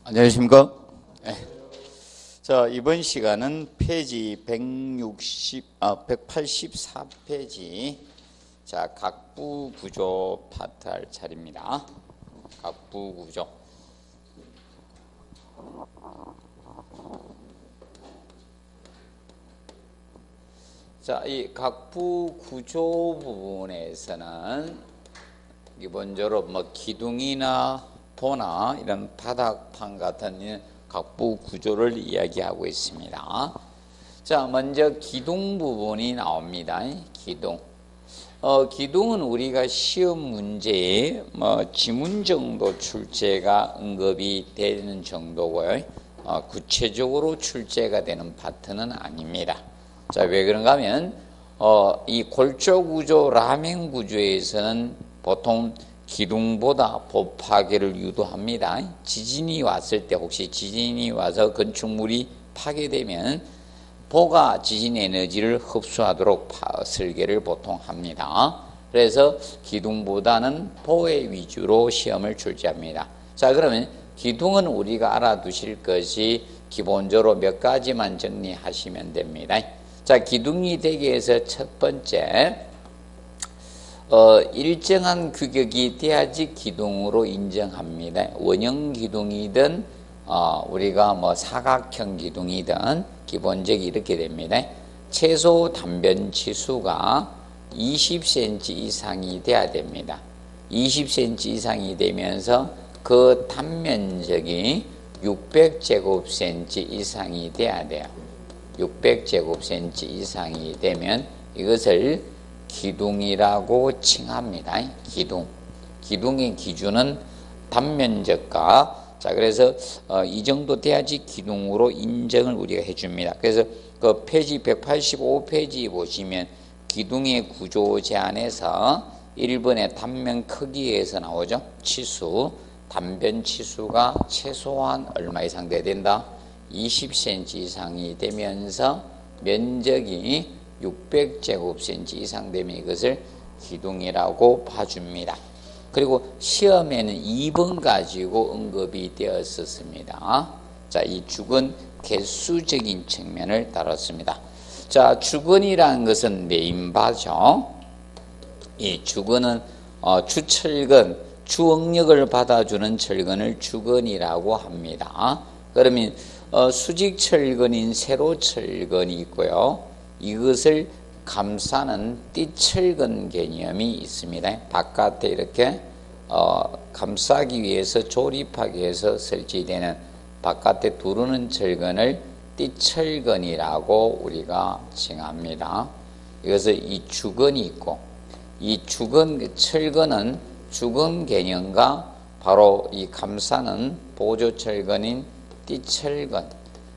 안녕하십니까? 네. 자, 이번 시간은 페이지 184페이지. 자, 각부 구조 파트 할 차례입니다. 각부 구조. 자, 이 각부 구조 부분에서는 기본적으로 뭐 기둥이나 보나 이런 바닥판 같은 각부 구조를 이야기하고 있습니다. 자, 먼저 기둥 부분이 나옵니다. 기둥. 기둥은 우리가 시험 문제에 지문 정도 출제가 언급이 되는 정도고요. 구체적으로 출제가 되는 파트는 아닙니다. 자, 왜 그런가 하면 이 골조 구조, 라멘 구조에서는 보통 기둥보다 보 파괴를 유도합니다. 지진이 왔을 때, 혹시 지진이 와서 건축물이 파괴되면 보가 지진 에너지를 흡수하도록 설계를 보통 합니다. 그래서 기둥보다는 보의 위주로 시험을 출제합니다. 자, 그러면 기둥은 우리가 알아두실 것이 기본적으로 몇 가지만 정리하시면 됩니다. 자, 기둥이 되기 위해서 첫 번째, 일정한 규격이 돼야지 기둥으로 인정합니다. 원형 기둥이든 우리가 사각형 기둥이든 기본적이 이렇게 됩니다. 최소 단변 치수가 20cm 이상이 돼야 됩니다. 20cm 이상이 되면서 그 단면적이 600제곱cm 이상이 돼야 돼요. 600제곱cm 이상이 되면 이것을 기둥이라고 칭합니다. 기둥의 기준은 단면적과, 자, 그래서 이 정도 돼야지 기둥으로 인정을 우리가 해줍니다. 그래서 그 페이지 185페이지 보시면 기둥의 구조 제안에서 1번의 단면 크기에서 나오죠. 치수, 단변 치수가 최소한 얼마 이상 돼야 된다? 20cm 이상이 되면서 면적이 600제곱cm 이상 되면 이것을 기둥이라고 봐줍니다. 그리고 시험에는 2번 가지고 언급이 되었었습니다. 자, 이 주근 개수적인 측면을 다뤘습니다. 자, 주근이라는 것은 메인바죠. 이 주근은 주철근, 주응력을 받아주는 철근을 주근이라고 합니다. 그러면 수직철근인 세로철근이 있고요. 이것을 감싸는 띠철근 개념이 있습니다. 바깥에 이렇게 감싸기 위해서, 조립하기 위해서 설치되는 바깥에 두르는 철근을 띠철근이라고 우리가 칭합니다. 이것을 이 주근이 있고, 이 주근, 철근은 주근 개념과 바로 이 감싸는 보조철근인 띠철근,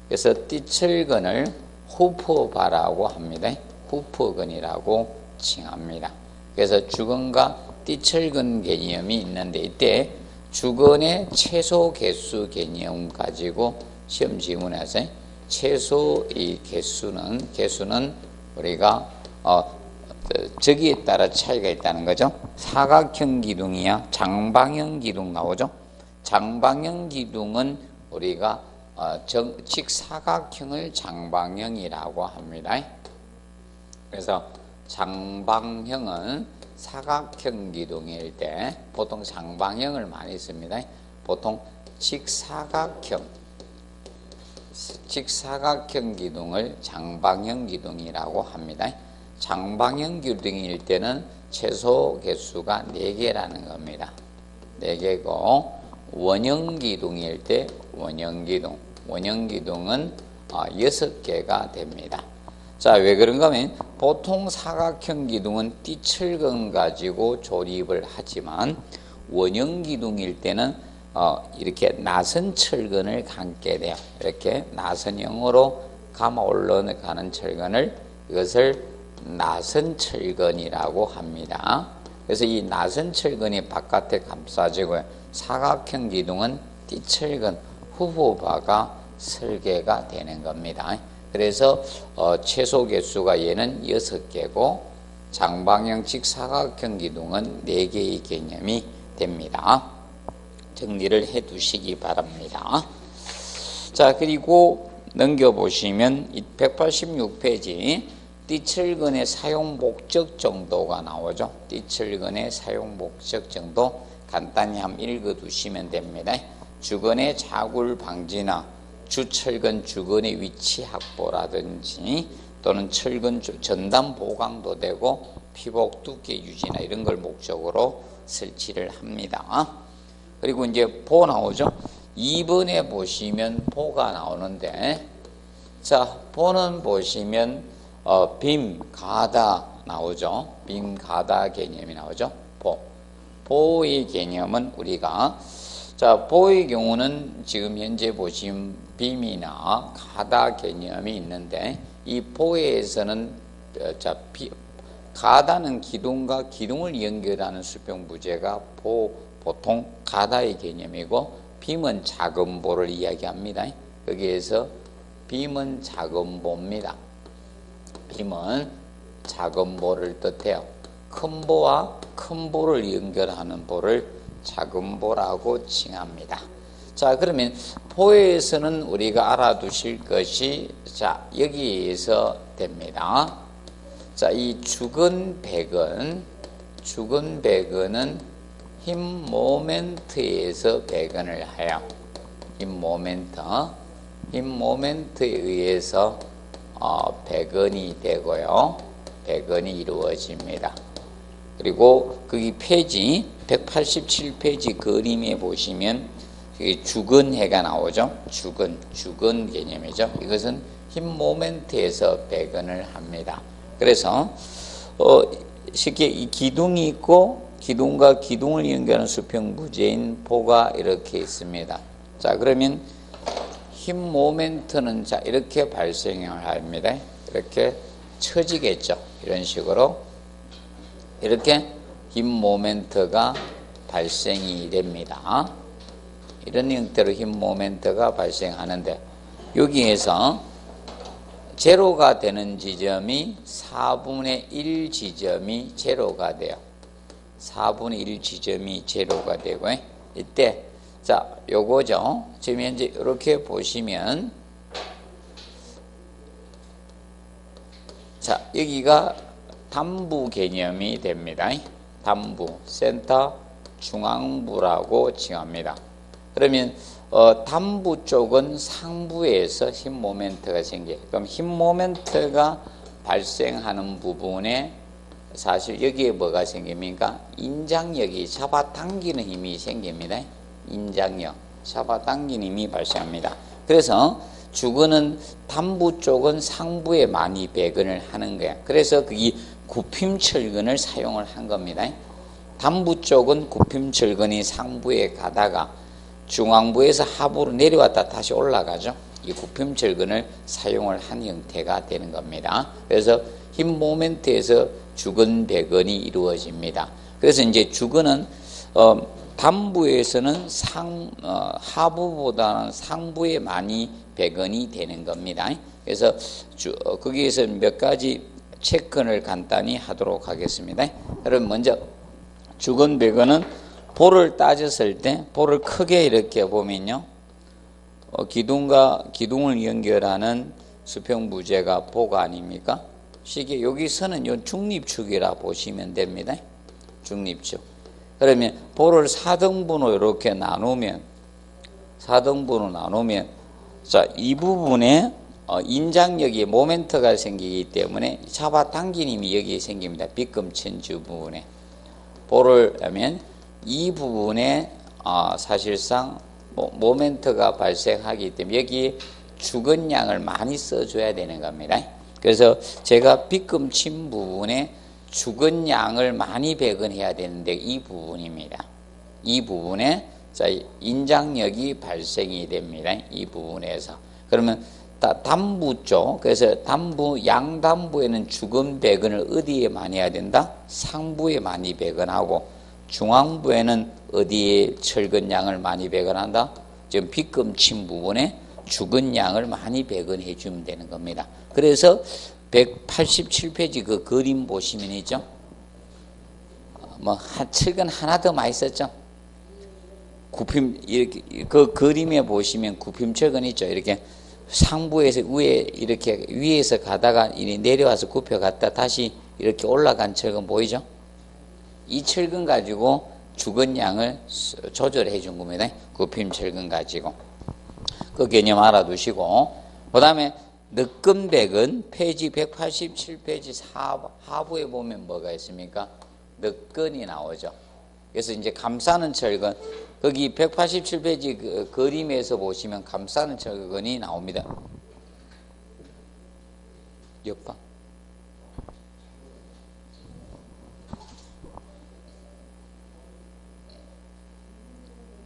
그래서 띠철근을 후퍼바라고 합니다. 후퍼근이라고 칭합니다. 그래서 주근과 띠철근 개념이 있는데, 이때 주근의 최소 개수 개념 가지고 시험 지문에서 최소 이 개수는 우리가 저기에 따라 차이가 있다는 거죠. 사각형 기둥이야 장방형 기둥 나오죠. 장방형 기둥은 우리가 직사각형을 장방형이라고 합니다. 그래서 장방형은 사각형 기둥일 때 보통 장방형을 많이 씁니다. 보통 직사각형 기둥을 장방형 기둥이라고 합니다. 장방형 기둥일 때는 최소 개수가 4개라는 겁니다. 4개고, 원형 기둥일 때 원형 기둥은 6개가 됩니다. 자, 왜 그런가 하면 보통 사각형 기둥은 띠철근 가지고 조립을 하지만 원형 기둥일 때는 이렇게 나선 철근을 감게 돼요. 이렇게 나선형으로 감아 올라가는 철근을, 이것을 나선 철근이라고 합니다. 그래서 이 나선 철근이 바깥에 감싸지고요. 사각형 기둥은 띠철근, 후보바가 설계가 되는 겁니다. 그래서 최소 개수가 얘는 6개고 장방형 직사각형 기둥은 4개의 개념이 됩니다. 정리를 해 두시기 바랍니다. 자, 그리고 넘겨보시면 186페이지 띠철근의 사용 목적 정도가 나오죠. 띠철근의 사용 목적 정도 간단히 한번 읽어 두시면 됩니다. 주근의 자굴 방지나 주철근 주근의 위치 확보라든지 또는 철근 전담 보강도 되고 피복 두께 유지나 이런 걸 목적으로 설치를 합니다. 그리고 이제 보 나오죠. 2번에 보시면 보가 나오는데, 자, 보는 보시면 빔, 가다 나오죠. 빔, 가다 개념이 나오죠. 보의 개념은 우리가, 자, 보의 경우는 지금 현재 보시면 빔이나 가다 개념이 있는데, 이 보에서는 가다는 기둥과 기둥을 연결하는 수평부재가 보통 가다의 개념이고, 빔은 작은 보를 이야기합니다. 거기에서 빔은 작은 보입니다. 빔은 작은 보를 뜻해요. 큰 보와 큰 보를 연결하는 보를 작은 보라고 칭합니다. 자, 그러면 보에서는 우리가 알아두실 것이, 자, 여기에서 됩니다. 자, 이 죽은 백은 힘 모멘트에서 배근을 해요. 힘 모멘트에 의해서 배근이 되고요. 배근이 이루어집니다. 그리고 거기 페이지 187페이지 그림에 보시면 주근해가 나오죠. 주근 개념이죠. 이것은 힘 모멘트에서 배근을 합니다. 그래서 쉽게 이 기둥이 있고 기둥과 기둥을 연결하는 수평부재인 보가 이렇게 있습니다. 자, 그러면 힘 모멘트는 자 이렇게 발생을 합니다. 이렇게 처지겠죠. 이런 식으로 이렇게 힘 모멘트가 발생이 됩니다. 이런 형태로 힘 모멘트가 발생하는데, 여기에서 제로가 되는 지점이 4분의 1 지점이 제로가 돼요. 4분의 1 지점이 제로가 되고, 이때 자 요거죠. 지금 현재 이렇게 보시면, 자 여기가 담부 개념이 됩니다. 담부, 센터, 중앙부라고 칭합니다. 그러면 담부 쪽은 상부에서 힘 모멘트가 생겨요. 그럼 힘 모멘트가 발생하는 부분에 사실 여기에 뭐가 생깁니까? 인장력이 잡아당기는 힘이 생깁니다. 인장력, 잡아당기는 힘이 발생합니다. 그래서 주근은 담부 쪽은 상부에 많이 배근을 하는 거야. 그래서 이 굽힘철근을 사용을 한 겁니다. 담부 쪽은 굽힘철근이 상부에 가다가 중앙부에서 하부로 내려왔다 다시 올라가죠. 이 굽힘철근을 사용을 한 형태가 되는 겁니다. 그래서 힘 모멘트에서 주근 배근이 이루어집니다. 그래서 이제 주근은 담부에서는 하부보다는 상부에 많이 배근이 되는 겁니다. 그래서 거기에서 몇 가지 체크를 간단히 하도록 하겠습니다. 그럼 먼저 주근 배근은 볼을 따졌을 때 볼을 크게 이렇게 보면요, 기둥과 기둥을 연결하는 수평부재가 보가 아닙니까? 시계 여기서는 요 중립축이라 보시면 됩니다. 중립축. 그러면 볼을 4등분으로 이렇게 나누면, 자, 이 부분에 인장력이 모멘트가 생기기 때문에 잡아당기는 힘이 여기에 생깁니다. 빗금천주 부분에. 볼을 하면 이 부분에 사실상 모멘트가 발생하기 때문에 여기 주근량을 많이 써줘야 되는 겁니다. 그래서 제가 빗금친 부분에 주근량을 많이 배근해야 되는데 이 부분입니다. 이 부분에 자 인장력이 발생이 됩니다. 이 부분에서. 그러면 담부 쪽, 그래서 담부, 양담부에는 주근 배근을 어디에 많이 해야 된다? 상부에 많이 배근하고, 중앙부에는 어디에 철근량을 많이 배근한다? 지금 빗금친 부분에 주근량을 많이 배근해 주면 되는 겁니다. 그래서 187페이지 그 그림 보시면 있죠? 철근 하나 더 많이 썼죠? 굽힘 이렇게 그 그림에 보시면 굽힘철근 있죠. 이렇게 상부에서 이렇게 위에서 가다가 이리 내려와서 굽혀 갔다 다시 이렇게 올라간 철근 보이죠? 이 철근 가지고 주건 양을 조절해 준 겁니다. 굽힘 철근 가지고 그 개념 알아두시고, 그 다음에 늦근백은 페이지 187페이지 하부에 보면 뭐가 있습니까? 늦근이 나오죠. 그래서 이제 감싸는 철근, 거기 187페이지 그 그림에서 보시면 감싸는 철근이 나옵니다. 옆방.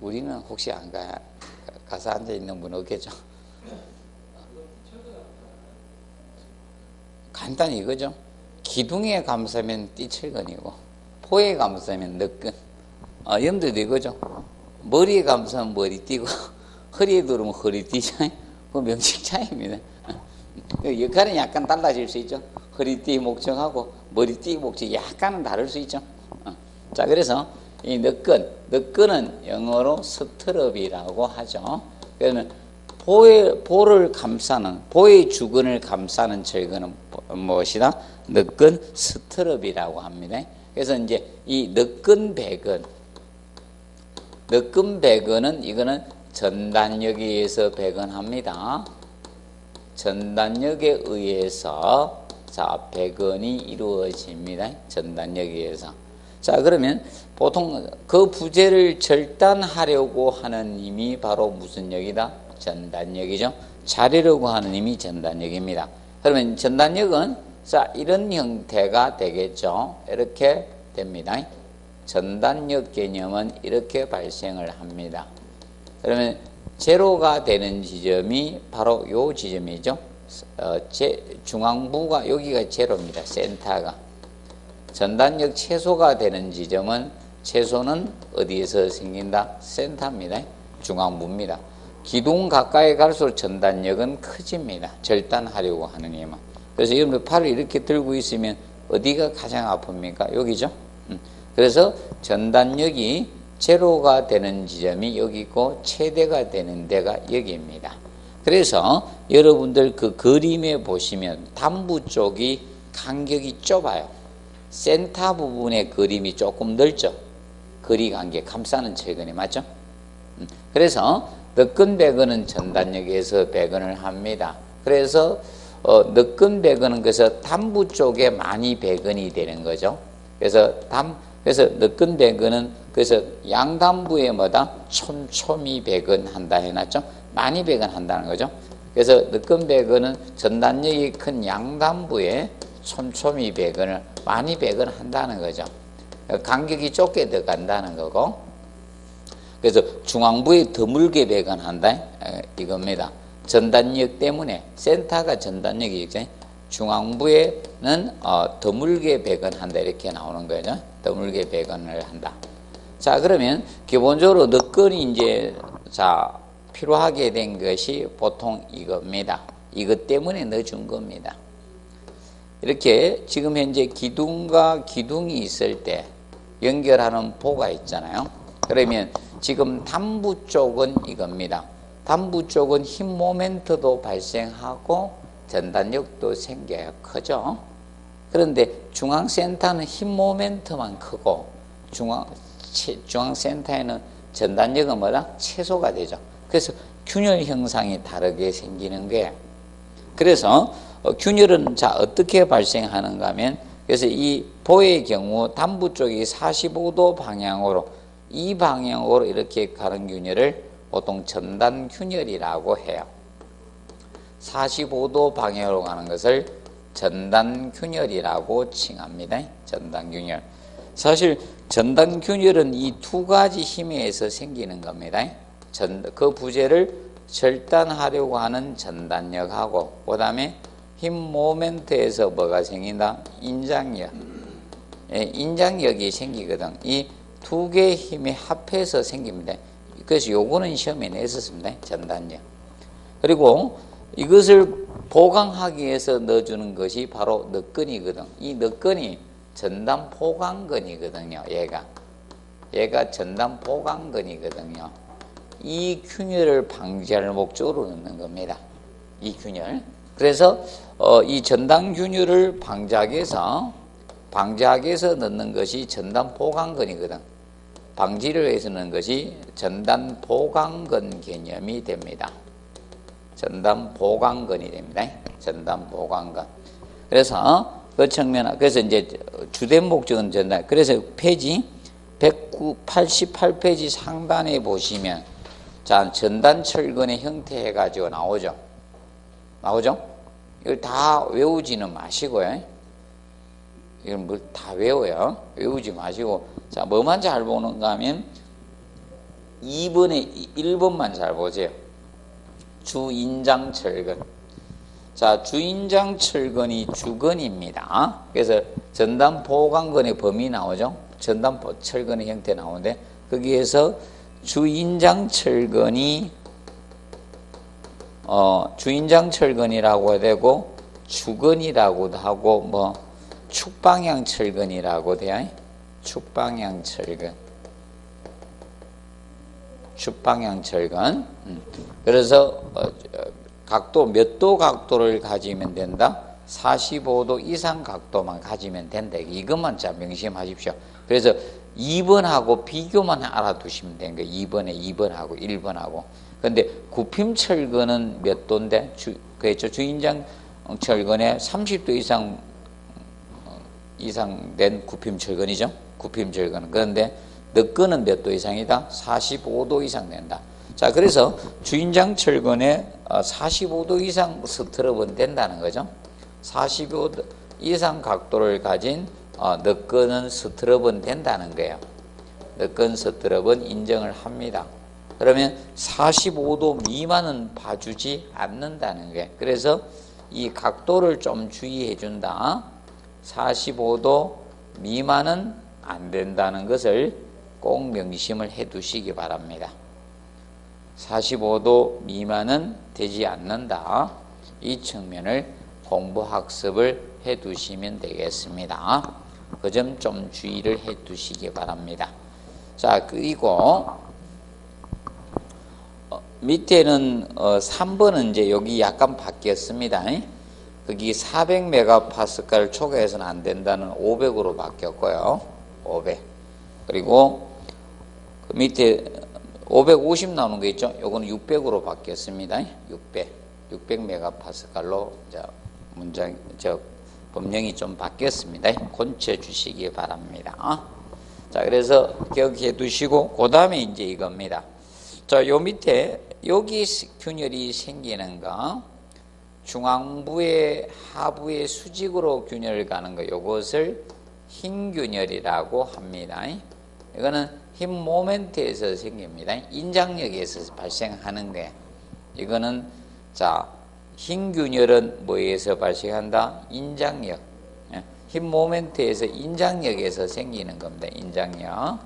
우리는 혹시 안 가서 앉아 있는 분 없겠죠? 간단히 이거죠. 기둥에 감싸면 띠철근이고 포에 감싸면 늦근. 염두도 이거죠. 머리에 감싸면 머리띠고 허리에 두르면 허리띠죠. 그 명칭 차이입니다. 역할은 약간 달라질 수 있죠. 허리띠 목적하고 머리띠 목적이 약간은 다를 수 있죠. 자, 그래서 이 늦근은 영어로 스트럽이라고 하죠. 그러면 보를 감싸는, 보의 주근을 감싸는 철근은 무엇이다? 늦근 스트럽이라고 합니다. 그래서 이제 이 늦근백은 이거는 전단력에 의해서 배근합니다. 전단력에 의해서 자 배근이 이루어집니다. 전단력에 의해서. 자, 그러면 보통 그 부재를 절단하려고 하는 힘이 바로 무슨力이다? 전단력이죠. 자르려고 하는 힘이 전단력입니다. 그러면 전단력은 자 이런 형태가 되겠죠. 이렇게 됩니다. 전단력 개념은 이렇게 발생을 합니다. 그러면 제로가 되는 지점이 바로 요 지점이죠. 중앙부가 여기가 제로입니다. 센터가. 전단력 최소가 되는 지점은 최소는 어디에서 생긴다? 센터입니다. 중앙부입니다. 기둥 가까이 갈수록 전단력은 커집니다. 절단하려고 하는 힘은. 그래서 여러분 팔을 이렇게 들고 있으면 어디가 가장 아픕니까? 여기죠. 그래서 전단력이 제로가 되는 지점이 여기 있고 최대가 되는 데가 여기입니다. 그래서 여러분들 그 그림에 보시면 단부 쪽이 간격이 좁아요. 센터 부분의 그림이 조금 넓죠. 거리 간격, 감싸는 철근이 맞죠? 그래서 늦근 배근은 전단력에서 배근을 합니다. 그래서 늦근 배근은 그래서 단부 쪽에 많이 배근이 되는 거죠. 그래서 늦근 배근은 그래서 양단부에 뭐다? 촘촘히 배근한다 해놨죠. 많이 배근한다는 거죠. 그래서 늦근 배근은 전단력이 큰 양단부에 촘촘히 배근을 많이 배근한다는 거죠. 간격이 좁게 들어간다는 거고, 그래서 중앙부에 드물게 배근한다 이겁니다. 전단력 때문에 센터가 전단력이 있죠. 중앙부에는 드물게 배근한다 이렇게 나오는 거죠. 드물게 배근을 한다. 자, 그러면 기본적으로 늦근이 이제 자 필요하게 된 것이 보통 이겁니다. 이것 때문에 넣어준 겁니다. 이렇게 지금 현재 기둥과 기둥이 있을 때 연결하는 보가 있잖아요. 그러면 지금 단부 쪽은 이겁니다. 단부 쪽은 힘 모멘트도 발생하고 전단력도 생겨요. 크죠? 그런데 중앙센터는 힘 모멘트만 크고 중앙센터에는 전단력은 뭐다? 최소가 되죠. 그래서 균열 형상이 다르게 생기는 거예요. 그래서 균열은 자 어떻게 발생하는가 하면, 그래서 이 보의 경우 단부 쪽이 45도 방향으로 이 방향으로 이렇게 가는 균열을 보통 전단 균열이라고 해요. 45도 방향으로 가는 것을 전단 균열이라고 칭합니다. 전단 균열. 사실 전단 균열은 이 두 가지 힘에 의해서 생기는 겁니다. 그 부재를 절단하려고 하는 전단력하고, 그 다음에 힘 모멘트에서 뭐가 생긴다? 인장력. 인장력이 생기거든. 이 두 개의 힘이 합해서 생깁니다. 그래서 요거는 시험에 냈었습니다. 전단력. 그리고 이것을 보강하기 위해서 넣어주는 것이 바로 늦근이거든. 이 늦근이 전단 포강근이거든요. 얘가. 얘가 전단 보강근이거든요. 이 균열을 방지할 목적으로 넣는 겁니다. 이 균열. 그래서 이 전단 균열을 방지하기 위해서 넣는 것이 전단 보강근이거든. 방지를 위해서 넣는 것이 전단 보강근 개념이 됩니다. 전단 보강근이 됩니다. 전단 보강근. 그래서 그 측면, 그래서 이제 주된 목적은 전단. 그래서 페이지 188페이지 상단에 보시면 자, 전단 철근의 형태 해가지고 나오죠. 이걸 다 외우지는 마시고요. 이걸 뭘 다 외워요. 외우지 마시고. 자, 뭐만 잘 보는가 하면 2번에 1번만 잘 보세요. 주인장 철근. 자, 주인장 철근이 주근입니다. 그래서 전단 보강근의 범위 나오죠. 전단 철근의 형태 나오는데 거기에서 주인장 철근이 주인장 철근이라고 되고 주근이라고도 하고 뭐 축방향 철근이라고 돼요. 축방향 철근. 축방향 철근. 그래서 각도 몇 도 각도를 가지면 된다? 45도 이상 각도만 가지면 된다. 이것만 잘 명심하십시오. 그래서 2번하고 비교만 알아두시면 되는 거예요. 2번하고 1번하고. 근데 구핍 철근은 몇 도인데? 그렇죠. 주인장 철근에 30도 이상 된 구핍 철근이죠. 구핍 철근은. 그런데 너끈은 몇 도 이상이다? 45도 이상 된다. 자, 그래서 주인장 철근에 45도 이상 스트럽은 된다는 거죠. 45도 이상 각도를 가진 너끈은 스트럽은 된다는 거예요. 너끈 스트럽은 인정을 합니다. 그러면 45도 미만은 봐주지 않는다는 거예요. 그래서 이 각도를 좀 주의해 준다. 45도 미만은 안 된다는 것을 꼭 명심을 해 두시기 바랍니다. 45도 미만은 되지 않는다. 이 측면을 공부학습을 해 두시면 되겠습니다. 그 점 좀 주의를 해 두시기 바랍니다. 자, 그리고 밑에는 3번은 이제 여기 약간 바뀌었습니다. 거기 400메가파스칼 초과해서는 안 된다는 500으로 바뀌었고요. 500. 그리고 그 밑에 550 나오는 거 있죠? 요거는 600으로 바뀌었습니다. 600메가파스칼로 법령이 좀 바뀌었습니다. 고쳐 주시기 바랍니다. 자, 그래서 기억해 두시고, 그 다음에 이제 이겁니다. 자, 요 밑에, 여기 균열이 생기는 거, 중앙부의 하부의 수직으로 균열을 가는 거, 요것을 흰 균열이라고 합니다. 이거는 흰 모멘트에서 생깁니다. 인장력에서 발생하는 거예요. 이거는, 자, 흰 균열은 뭐에서 발생한다? 인장력. 흰 모멘트에서 인장력에서 생기는 겁니다. 인장력.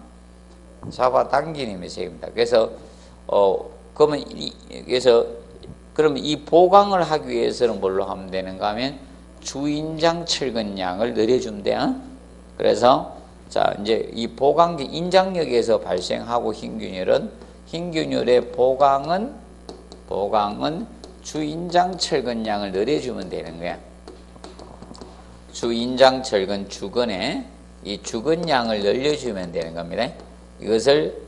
잡아당기는 생깁니다. 그래서 그러면 이 보강을 하기 위해서는 뭘로 하면 되는가 하면 주인장 철근량을 늘려주면 돼요. 그래서 자, 이제 이 보강기 인장력에서 발생하고 흰 균열의 보강은 주인장 철근량을 늘려주면 되는 거야. 주인장 철근 주근에 이 주근량을 늘려주면 되는 겁니다. 이것을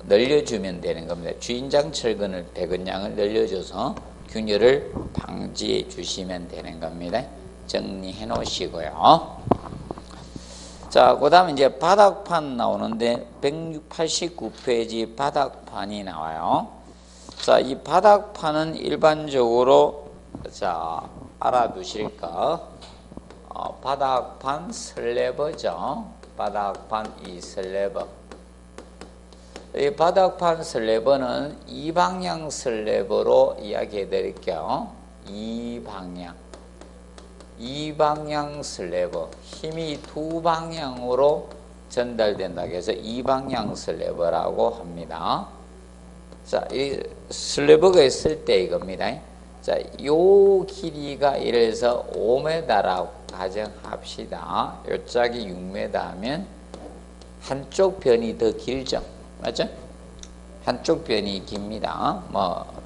늘려주면 되는 겁니다. 주인장 철근을 배근량을 늘려줘서 균열을 방지해 주시면 되는 겁니다. 정리해 놓으시고요. 자, 그 다음에 이제 바닥판 나오는데 189페이지 바닥판이 나와요. 자, 이 바닥판은 일반적으로 자, 알아두실 거 바닥판 슬래버죠. 바닥판 이 슬래버. 이 바닥판 슬래버는 이방향 슬래버로 이야기해 드릴게요. 이방향 슬래버. 힘이 두 방향으로 전달된다고 해서 이방향 슬래버라고 합니다. 자, 이 슬래버가 있을 때 이겁니다. 자, 요 길이가 이래서 5m라고 가정합시다. 요 짝이 6m 하면 한쪽 변이 더 길죠. 맞죠? 한쪽 변이 깁니다. 뭐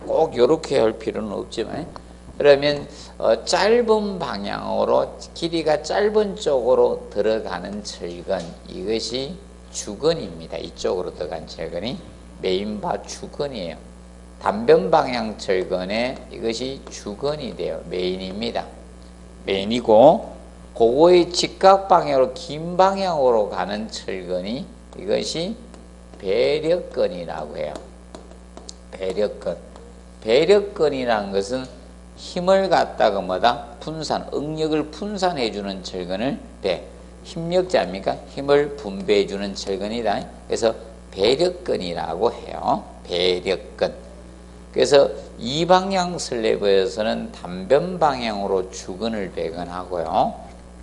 꼭 이렇게 할 필요는 없지만, 그러면 짧은 방향으로 길이가 짧은 쪽으로 들어가는 철근, 이것이 주근입니다. 이쪽으로 들어간 철근이 메인바 주근이에요. 단변 방향 철근에 이것이 주근이 돼요. 메인입니다. 메인이고, 그거의 직각 방향으로 긴 방향으로 가는 철근이 이것이 배력근이라고 해요. 배력근. 배력근이라는 것은 힘을 갖다가 뭐다? 분산, 응력을 분산해 주는 철근을 힘력자 아닙니까? 힘을 분배해 주는 철근이다. 그래서 배력근이라고 해요. 배력근. 그래서 이 방향 슬래브에서는 단변 방향으로 주근을 배근하고요.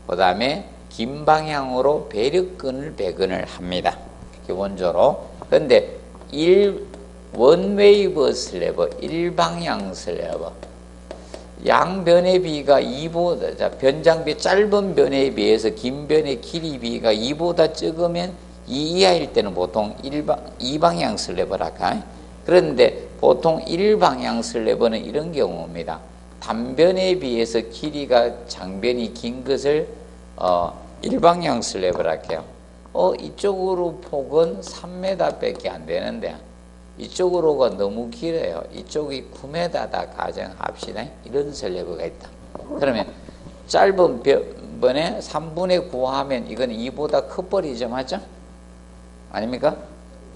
그 다음에 긴 방향으로 배력근을 배근을 합니다. 기본적으로. 그런데 원웨이브 슬래브, 일방향 슬래브, 양변의 비가 2보다, 변장비 짧은 변에 비해서 긴 변의 길이 비가 2보다 적으면 2 이하일 때는 보통 이방향 슬래브랄까. 그런데 보통 일방향 슬래브는 이런 경우입니다. 단변에 비해서 길이가 장변이 긴 것을 일방향 슬래브랄게요. 이쪽으로 폭은 3m 밖에 안 되는데 이쪽으로가 너무 길어요. 이쪽이 9m다 가정합시다. 이런 슬래브가 있다. 그러면 짧은 변에 3분의 9 하면 이건 2보다 커버리죠. 맞죠? 아닙니까?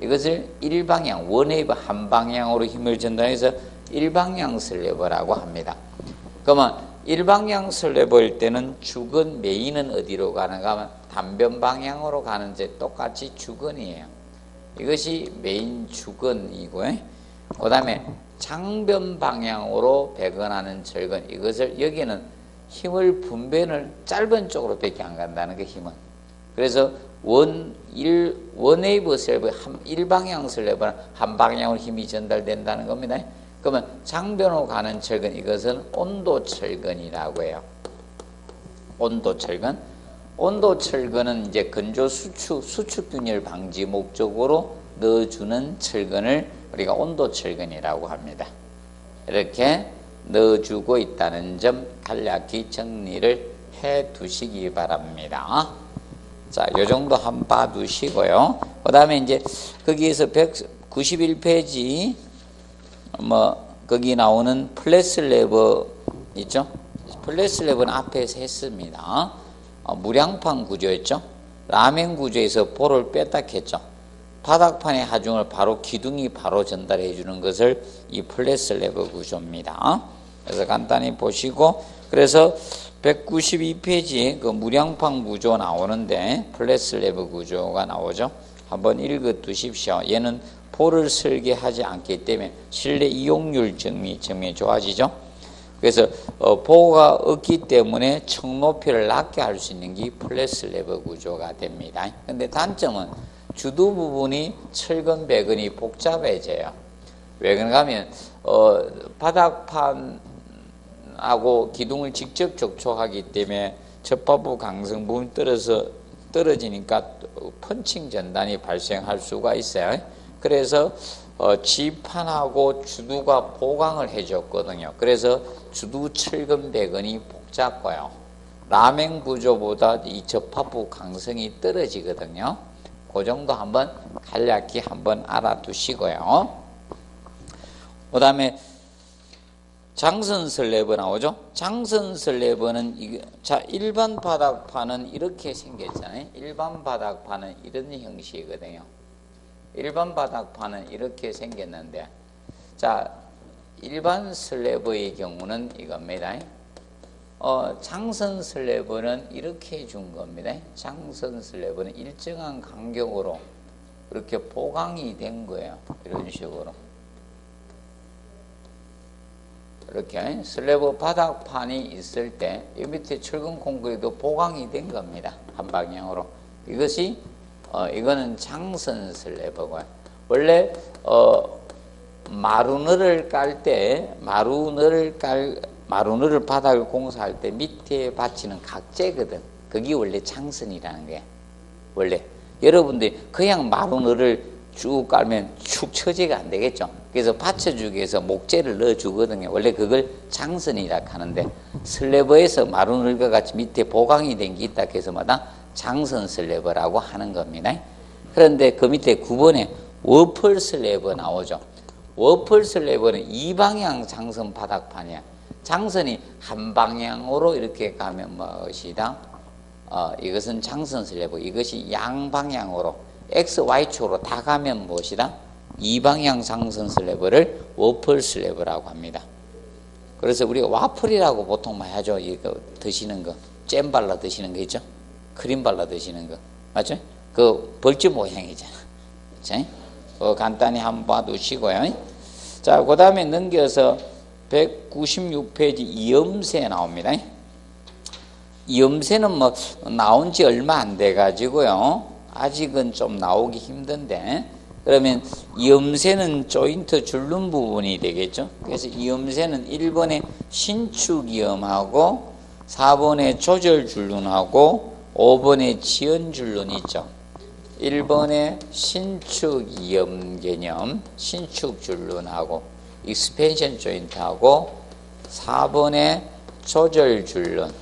이것을 일방향, 원웨이브 한 방향으로 힘을 전달해서 일방향 슬래브라고 합니다. 그러면 일방향 슬래브일 때는 주근 메인은 어디로 가는가 하면 단변 방향으로 가는데 똑같이 주근이에요. 이것이 메인 주근이고요. 그 다음에 장변 방향으로 배근하는 철근, 이것을 여기는 힘을 분배를 짧은 쪽으로 밖에 안 간다는 그 힘은. 그래서 원웨이브 슬래브, 일방향 슬래브는 한 방향으로 힘이 전달된다는 겁니다. 그러면 장변으로 가는 철근, 이것은 온도 철근이라고 해요. 온도 철근. 온도 철근은 이제 건조 수축 균열 방지 목적으로 넣어주는 철근을 우리가 온도 철근이라고 합니다. 이렇게 넣어주고 있다는 점 간략히 정리를 해 두시기 바랍니다. 자, 요 정도 한번 봐 두시고요. 그 다음에 이제 거기에서 191페이지, 거기 나오는 플랫 슬래브 있죠? 플랫 슬래브는 앞에서 했습니다. 무량판 구조였죠. 라멘 구조에서 볼을 뺐다 했죠. 바닥판의 하중을 바로 기둥이 바로 전달해 주는 것을 이 플랫 슬래브 구조입니다. 그래서 간단히 보시고, 그래서 192페이지에 그 무량판 구조 나오는데 플랫 슬래브 구조가 나오죠. 한번 읽어 두십시오. 얘는 볼을 설계하지 않기 때문에 실내 이용률 점이 좋아지죠. 그래서 보호가 없기 때문에 층 높이를 낮게 할 수 있는 게 플랫 슬래브 구조가 됩니다. 근데 단점은 주두 부분이 철근 배근이 복잡해져요. 왜 그런가 하면 바닥판하고 기둥을 직접 접촉하기 때문에 접합부 강성 부분이 떨어지니까 펀칭 전단이 발생할 수가 있어요. 그래서 지판하고 주두가 보강을 해줬거든요. 그래서 주두 철근 배근이 복잡고요. 라멘 구조보다 이 접합부 강성이 떨어지거든요. 그 정도 한번 간략히 한번 알아두시고요. 그 다음에 장선 슬래브 나오죠. 장선 슬래브는 일반 바닥판은 이렇게 생겼잖아요. 일반 바닥판은 이런 형식이거든요. 일반 바닥판은 이렇게 생겼는데, 자, 일반 슬래브의 경우는 이겁니다. 장선 슬래브는 이렇게 해준 겁니다. 장선 슬래브는 일정한 간격으로 이렇게 보강이 된 거예요. 이런 식으로. 이렇게 슬래브 바닥판이 있을 때 이 밑에 철근 콘크리트 보강이 된 겁니다. 한 방향으로. 이거는 장선 슬래브고요. 원래 마루너를 깔 때 마루너를 바닥을 공사할 때 밑에 받치는 각재거든. 그게 원래 장선이라는 게. 원래 여러분들이 그냥 마른 을을 쭉 깔면 축 처지가 안 되겠죠. 그래서 받쳐주기 위해서 목재를 넣어주거든요. 원래 그걸 장선이라 하는데, 슬래버에서 마른 을과 같이 밑에 보강이 된 게 있다 해서마다 장선 슬래버라고 하는 겁니다. 그런데 그 밑에 9번에 워플 슬래버 나오죠. 워플 슬래버는 이방향 장선 바닥판이야. 장선이 한 방향으로 이렇게 가면 무엇이다? 이것은 장선 슬래버. 이것이 양방향으로 X, Y축으로 다 가면 무엇이다? 이방향 장선 슬래버를 워플 슬래버라고 합니다. 그래서 우리가 와플이라고 보통 많이 하죠. 이거 드시는 거, 잼 발라 드시는 거 있죠? 크림 발라 드시는 거 맞죠? 그 벌집 모양이잖아. 그렇죠? 간단히 한번 봐두시고요. 자, 그 다음에 넘겨서 196페이지 이음새 나옵니다. 이음새는 뭐 나온 지 얼마 안 돼 가지고요. 아직은 좀 나오기 힘든데, 그러면 이음새는 조인트 줄눈 부분이 되겠죠. 그래서 이음새는 1번에 신축이음하고 4번에 조절줄눈하고 5번에 지연줄눈 있죠. 1번에 신축이음 개념, 신축줄눈하고 익스펜션 조인트하고 4번에 조절줄눈,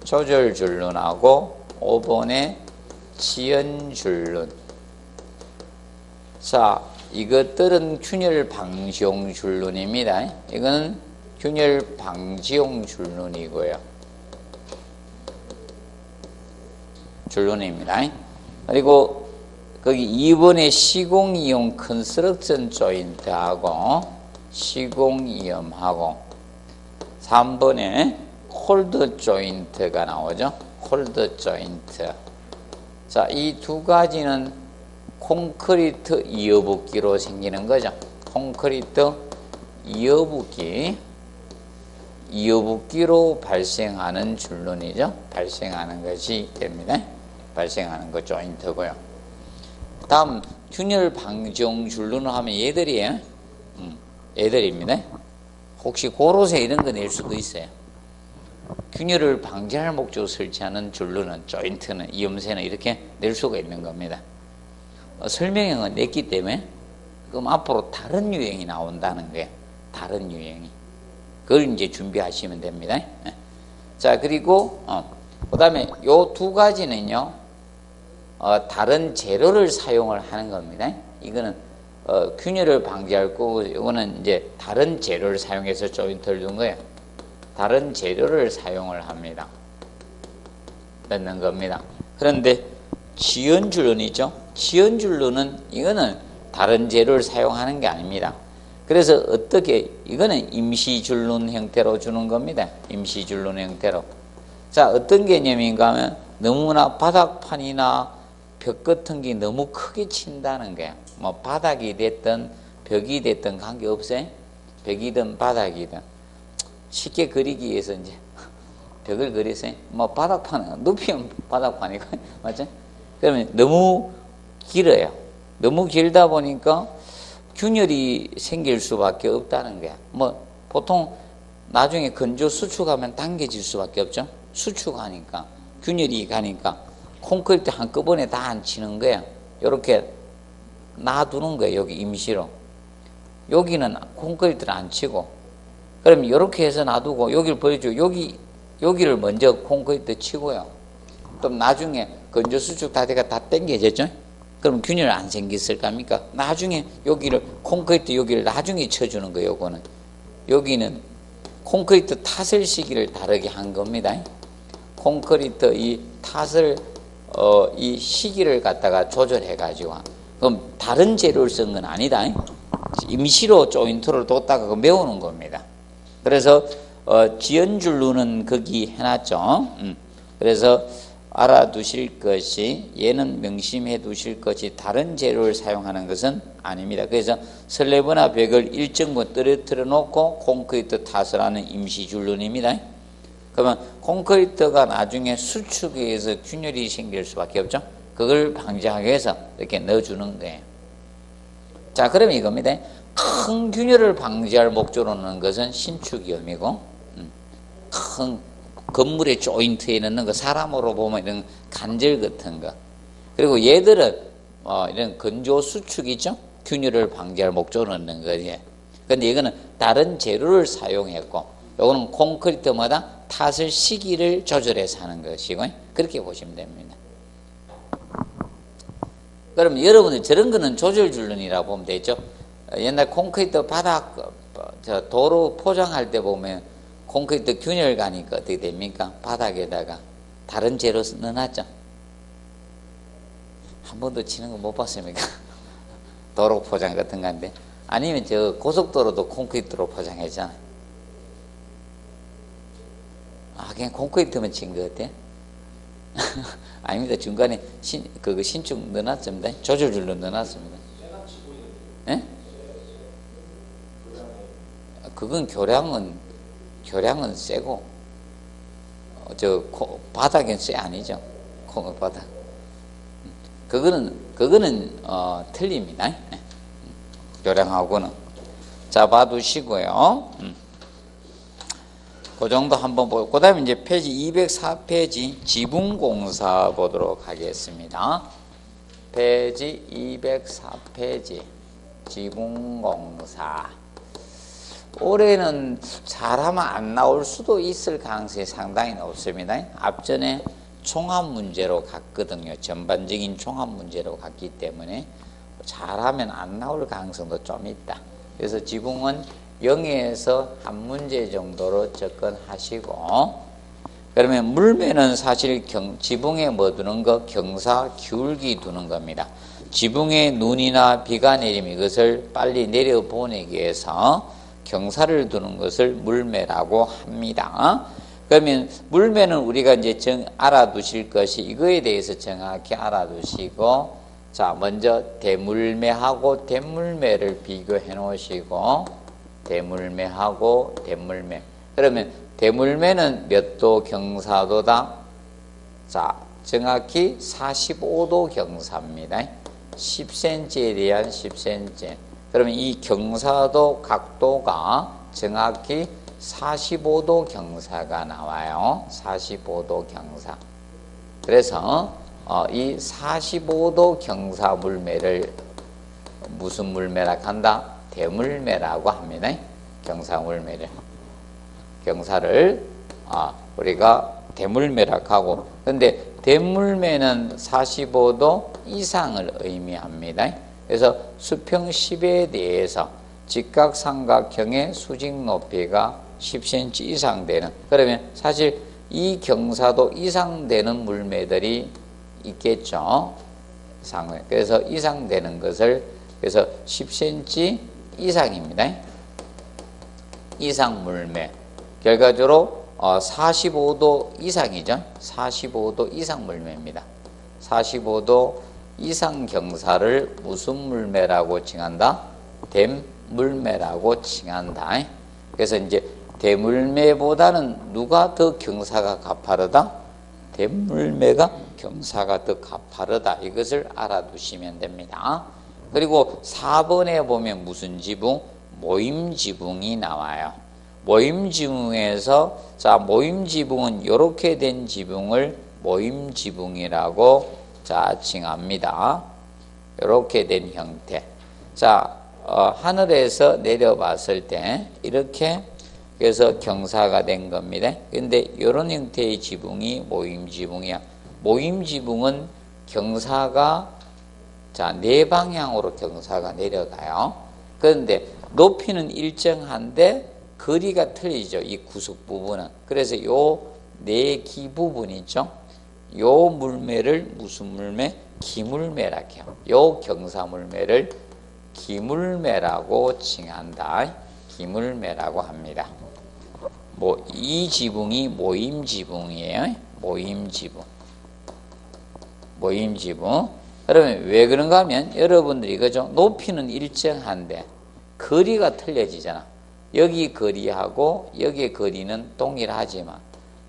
조절줄눈하고 5번에 지연줄눈. 자, 이것들은 균열 방지용 줄눈입니다. 이거는 균열 방지용 줄눈이고요. 줄눈입니다. 그리고 거기 2번에 시공이용 컨스트럭션 조인트하고 시공이음하고 3번에 홀더 조인트가 나오죠. 홀더 조인트. 자, 이 두 가지는 콘크리트 이어붙기로 생기는 거죠. 콘크리트 이어붙기로 발생하는 줄눈이죠. 발생하는 것이 됩니다. 발생하는 거 조인트고요. 다음 균열 방지용 줄눈을 하면 얘들이에요. 얘들입니다. 혹시 고로쇠 이런 거 낼 수도 있어요. 균열을 방지할 목적으로 설치하는 줄눈은, 조인트는, 이음새는 이렇게 낼 수가 있는 겁니다. 설명형은 냈기 때문에 그럼 앞으로 다른 유형이 나온다는 거예요. 다른 유형이. 그걸 이제 준비하시면 됩니다. 자, 그리고 그 다음에 요 두 가지는요, 다른 재료를 사용을 하는 겁니다. 이거는 균열을 방지할 거고, 이거는 이제 다른 재료를 사용해서 조인트를 둔 거예요. 다른 재료를 사용을 합니다. 넣는 겁니다. 그런데 지연줄눈이죠. 지연줄눈은 이거는 다른 재료를 사용하는 게 아닙니다. 그래서 어떻게, 이거는 임시줄눈 형태로 주는 겁니다. 임시줄눈 형태로. 자, 어떤 개념인가 하면 너무나 바닥판이나 벽 같은 게 너무 크게 친다는 거예요. 뭐 바닥이 됐든 벽이 됐든 관계없어요. 벽이든 바닥이든. 쉽게 그리기 위해서 이제 벽을 그리세요. 뭐 바닥판은 높이면 바닥판이고 맞죠? 그러면 너무 길어요. 너무 길다 보니까 균열이 생길 수밖에 없다는 거야. 뭐 보통 나중에 건조 수축하면 당겨질 수밖에 없죠. 수축하니까 균열이 가니까 콘크리트 한꺼번에 다 안 치는 거야. 이렇게 놔두는 거예요. 여기 임시로. 여기는 콘크리트를 안 치고, 그럼 이렇게 해서 놔두고 여기를 버려주고 여기를 먼저 콘크리트 치고요. 또 나중에 건조 수축 다 돼가 다 당겨졌죠. 그럼 균열 안 생겼을 겁니까? 나중에 여기를 콘크리트 여기를 나중에 쳐주는 거예요. 요거는 여기는 콘크리트 탓을 시기를 다르게 한 겁니다. 콘크리트 이 탓을 이 시기를 갖다가 조절해 가지고, 그럼 다른 재료를 쓴 건 아니다. 임시로 조인트를 뒀다가 메우는 겁니다. 그래서 지연줄눈은 거기 해놨죠. 그래서 알아두실 것이, 얘는 명심해 두실 것이 다른 재료를 사용하는 것은 아닙니다. 그래서 슬래브나 벽을 일정 부분 떨어뜨려 놓고 콘크리트 탓을 하는 임시줄눈입니다. 그러면 콘크리트가 나중에 수축에 의해서 균열이 생길 수밖에 없죠. 그걸 방지하기 위해서 이렇게 넣어주는 거예요. 자, 그러면 이겁니다. 큰 균열을 방지할 목적으로 넣는 것은 신축이음이고, 큰 건물의 조인트에 넣는 거, 사람으로 보면 이런 간절 같은 거, 그리고 얘들은 이런 건조 수축이죠. 균열을 방지할 목적으로 넣는 거지. 근데 이거는 다른 재료를 사용했고, 요거는 콘크리트마다 탓을 시기를 조절해서 하는 것이고, 그렇게 보시면 됩니다. 그러면 여러분들 저런 거는 조절줄눈이라고 보면 되죠. 옛날 콘크리트 바닥, 도로 포장할 때 보면 콘크리트 균열 가니까 어떻게 됩니까? 바닥에다가 다른 재료 넣어놨죠. 한 번도 치는 거 못 봤습니까? 도로 포장 같은 건데. 아니면 저 고속도로도 콘크리트로 포장했잖아요. 그냥 콘크리트만 친 것 같아? 아닙니다. 중간에 그거 신축 넣어놨습니다. 조절줄로 넣어놨습니다. 예? 그건 교량은 세고, 바닥은 세 아니죠. 바닥. 그거는 틀립니다. 교량하고는. 자, 봐두시고요. 그 정도 한번 보고, 그 다음에 이제 페이지 204페이지 지붕공사 보도록 하겠습니다. 페이지 204페이지 지붕공사. 올해는 잘하면 안 나올 수도 있을 가능성이 상당히 높습니다. 앞전에 총합 문제로 갔거든요. 전반적인 총합 문제로 갔기 때문에 잘하면 안 나올 가능성도 좀 있다. 그래서 지붕은 0에서 한 문제 정도로 접근하시고, 그러면 물매는 사실 지붕에 뭐 두는 거? 경사 기울기 두는 겁니다. 지붕에 눈이나 비가 내리면 이것을 빨리 내려보내기 위해서 경사를 두는 것을 물매라고 합니다. 그러면 물매는 우리가 이제 알아두실 것이 이거에 대해서 정확히 알아두시고, 자, 먼저 대물매하고 대물매를 비교해 놓으시고, 대물매하고 대물매. 그러면 대물매는 몇 도 경사도다? 자, 정확히 45도 경사입니다. 10cm에 대한 10cm. 그러면 이 경사도 각도가 정확히 45도 경사가 나와요. 45도 경사. 그래서 이 45도 경사 물매를 무슨 물매라 한다? 대물매라고 합니다. 경사물매를. 경사를 우리가 대물매라고 하고, 근데 대물매는 45도 이상을 의미합니다. 그래서 수평 10에 대해서 직각삼각형의 수직 높이가 10cm 이상 되는, 그러면 사실 이 경사도 이상 되는 물매들이 있겠죠. 그래서 이상 되는 것을, 그래서 10cm 이상입니다. 이상 물매. 결과적으로 45도 이상이죠. 45도 이상 물매입니다. 45도 이상 경사를 무슨 물매라고 칭한다? 대물매라고 칭한다. 그래서 이제 대물매보다는 누가 더 경사가 가파르다? 대물매가 경사가 더 가파르다. 이것을 알아두시면 됩니다. 그리고 4번에 보면 무슨 지붕? 모임 지붕이 나와요. 모임 지붕에서, 자, 모임 지붕은 이렇게 된 지붕을 모임 지붕이라고 칭합니다. 이렇게 된 형태. 자, 하늘에서 내려봤을 때 이렇게, 그래서 경사가 된 겁니다. 근데 이런 형태의 지붕이 모임 지붕이야. 모임 지붕은 경사가, 자, 네 방향으로 경사가 내려가요. 그런데 높이는 일정한데 거리가 틀리죠. 이 구석 부분은. 그래서 요 내기 부분 있죠. 요 물매를 무슨 물매? 기물매라고 해요. 요 경사물매를 기물매라고 칭한다. 기물매라고 합니다. 이 지붕이 모임 지붕이에요. 모임 지붕. 모임 지붕. 그러면 왜 그런가 하면 여러분들이 그죠? 높이는 일정한데 거리가 틀려지잖아. 여기 거리하고 여기의 거리는 동일하지만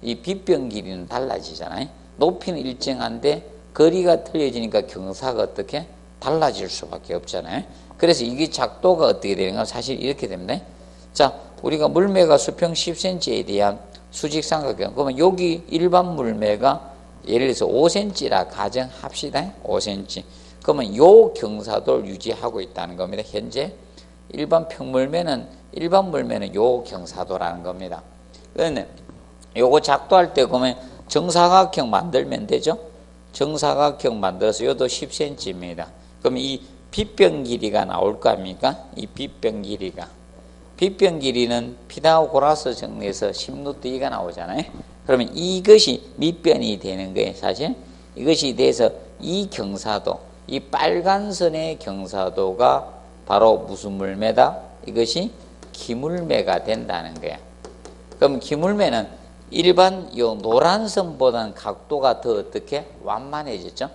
이 빗병 길이는 달라지잖아요. 높이는 일정한데 거리가 틀려지니까 경사가 어떻게? 달라질 수밖에 없잖아요. 그래서 이게 작도가 어떻게 되는가? 사실 이렇게 됩니다. 자, 우리가 물매가 수평 10cm에 대한 수직삼각형. 그러면 여기 일반 물매가 예를 들어서 5cm라 가정합시다. 5cm. 그러면 요 경사도를 유지하고 있다는 겁니다. 현재 일반 평물매는 일반 물매는 요 경사도라는 겁니다. 그런데 요거 작도할 때 보면 정사각형 만들면 되죠. 정사각형 만들어서 요도 10cm입니다. 그럼 이 빗병 길이가 나올 거 아닙니까? 이 빗병 길이가. 빗병 길이는 피타고라스 정리에서 10루트2가 나오잖아요. 그러면 이것이 밑변이 되는 거예요. 사실 이것이 돼서 이 경사도, 이 빨간 선의 경사도가 바로 무슨 물매다? 이것이 기물매가 된다는 거야. 그럼 기물매는 일반 요 노란 선보다는 각도가 더 어떻게 완만해졌죠?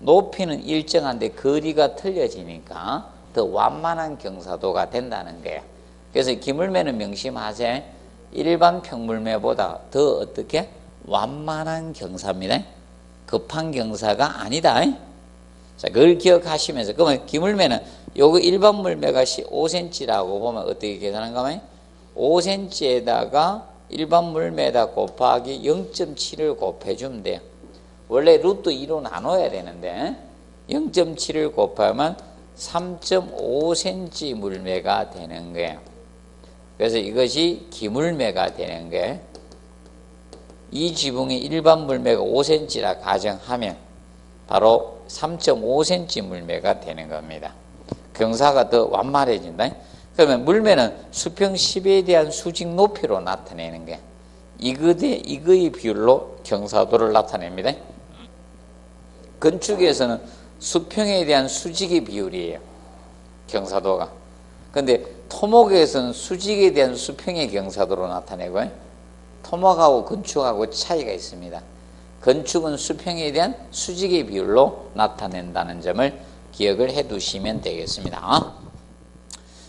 높이는 일정한데 거리가 틀려지니까 더 완만한 경사도가 된다는 거예요. 그래서 기물매는 명심하세요. 일반 평물매보다 더 어떻게 완만한 경사입니다. 급한 경사가 아니다. 자, 그걸 기억하시면서 그러면 기물매는 요거 일반 물매가 5cm라고 보면 어떻게 계산한가 하면 5cm에다가 일반 물매에다 곱하기 0.7을 곱해주면 돼요. 원래 루트 2로 나눠야 되는데 0.7을 곱하면 3.5cm 물매가 되는 거예요. 그래서 이것이 기물매가 되는 거예요. 이 지붕이 일반 물매가 5cm라 가정하면 바로 3.5cm 물매가 되는 겁니다. 경사가 더 완만해진다. 그러면 물매는 수평 10에 대한 수직 높이로 나타내는 게 이거의 비율로 경사도를 나타냅니다. 건축에서는 수평에 대한 수직의 비율이에요. 경사도가. 근데 토목에서는 수직에 대한 수평의 경사도로 나타내고 토목하고 건축하고 차이가 있습니다. 건축은 수평에 대한 수직의 비율로 나타낸다는 점을 기억을 해 두시면 되겠습니다.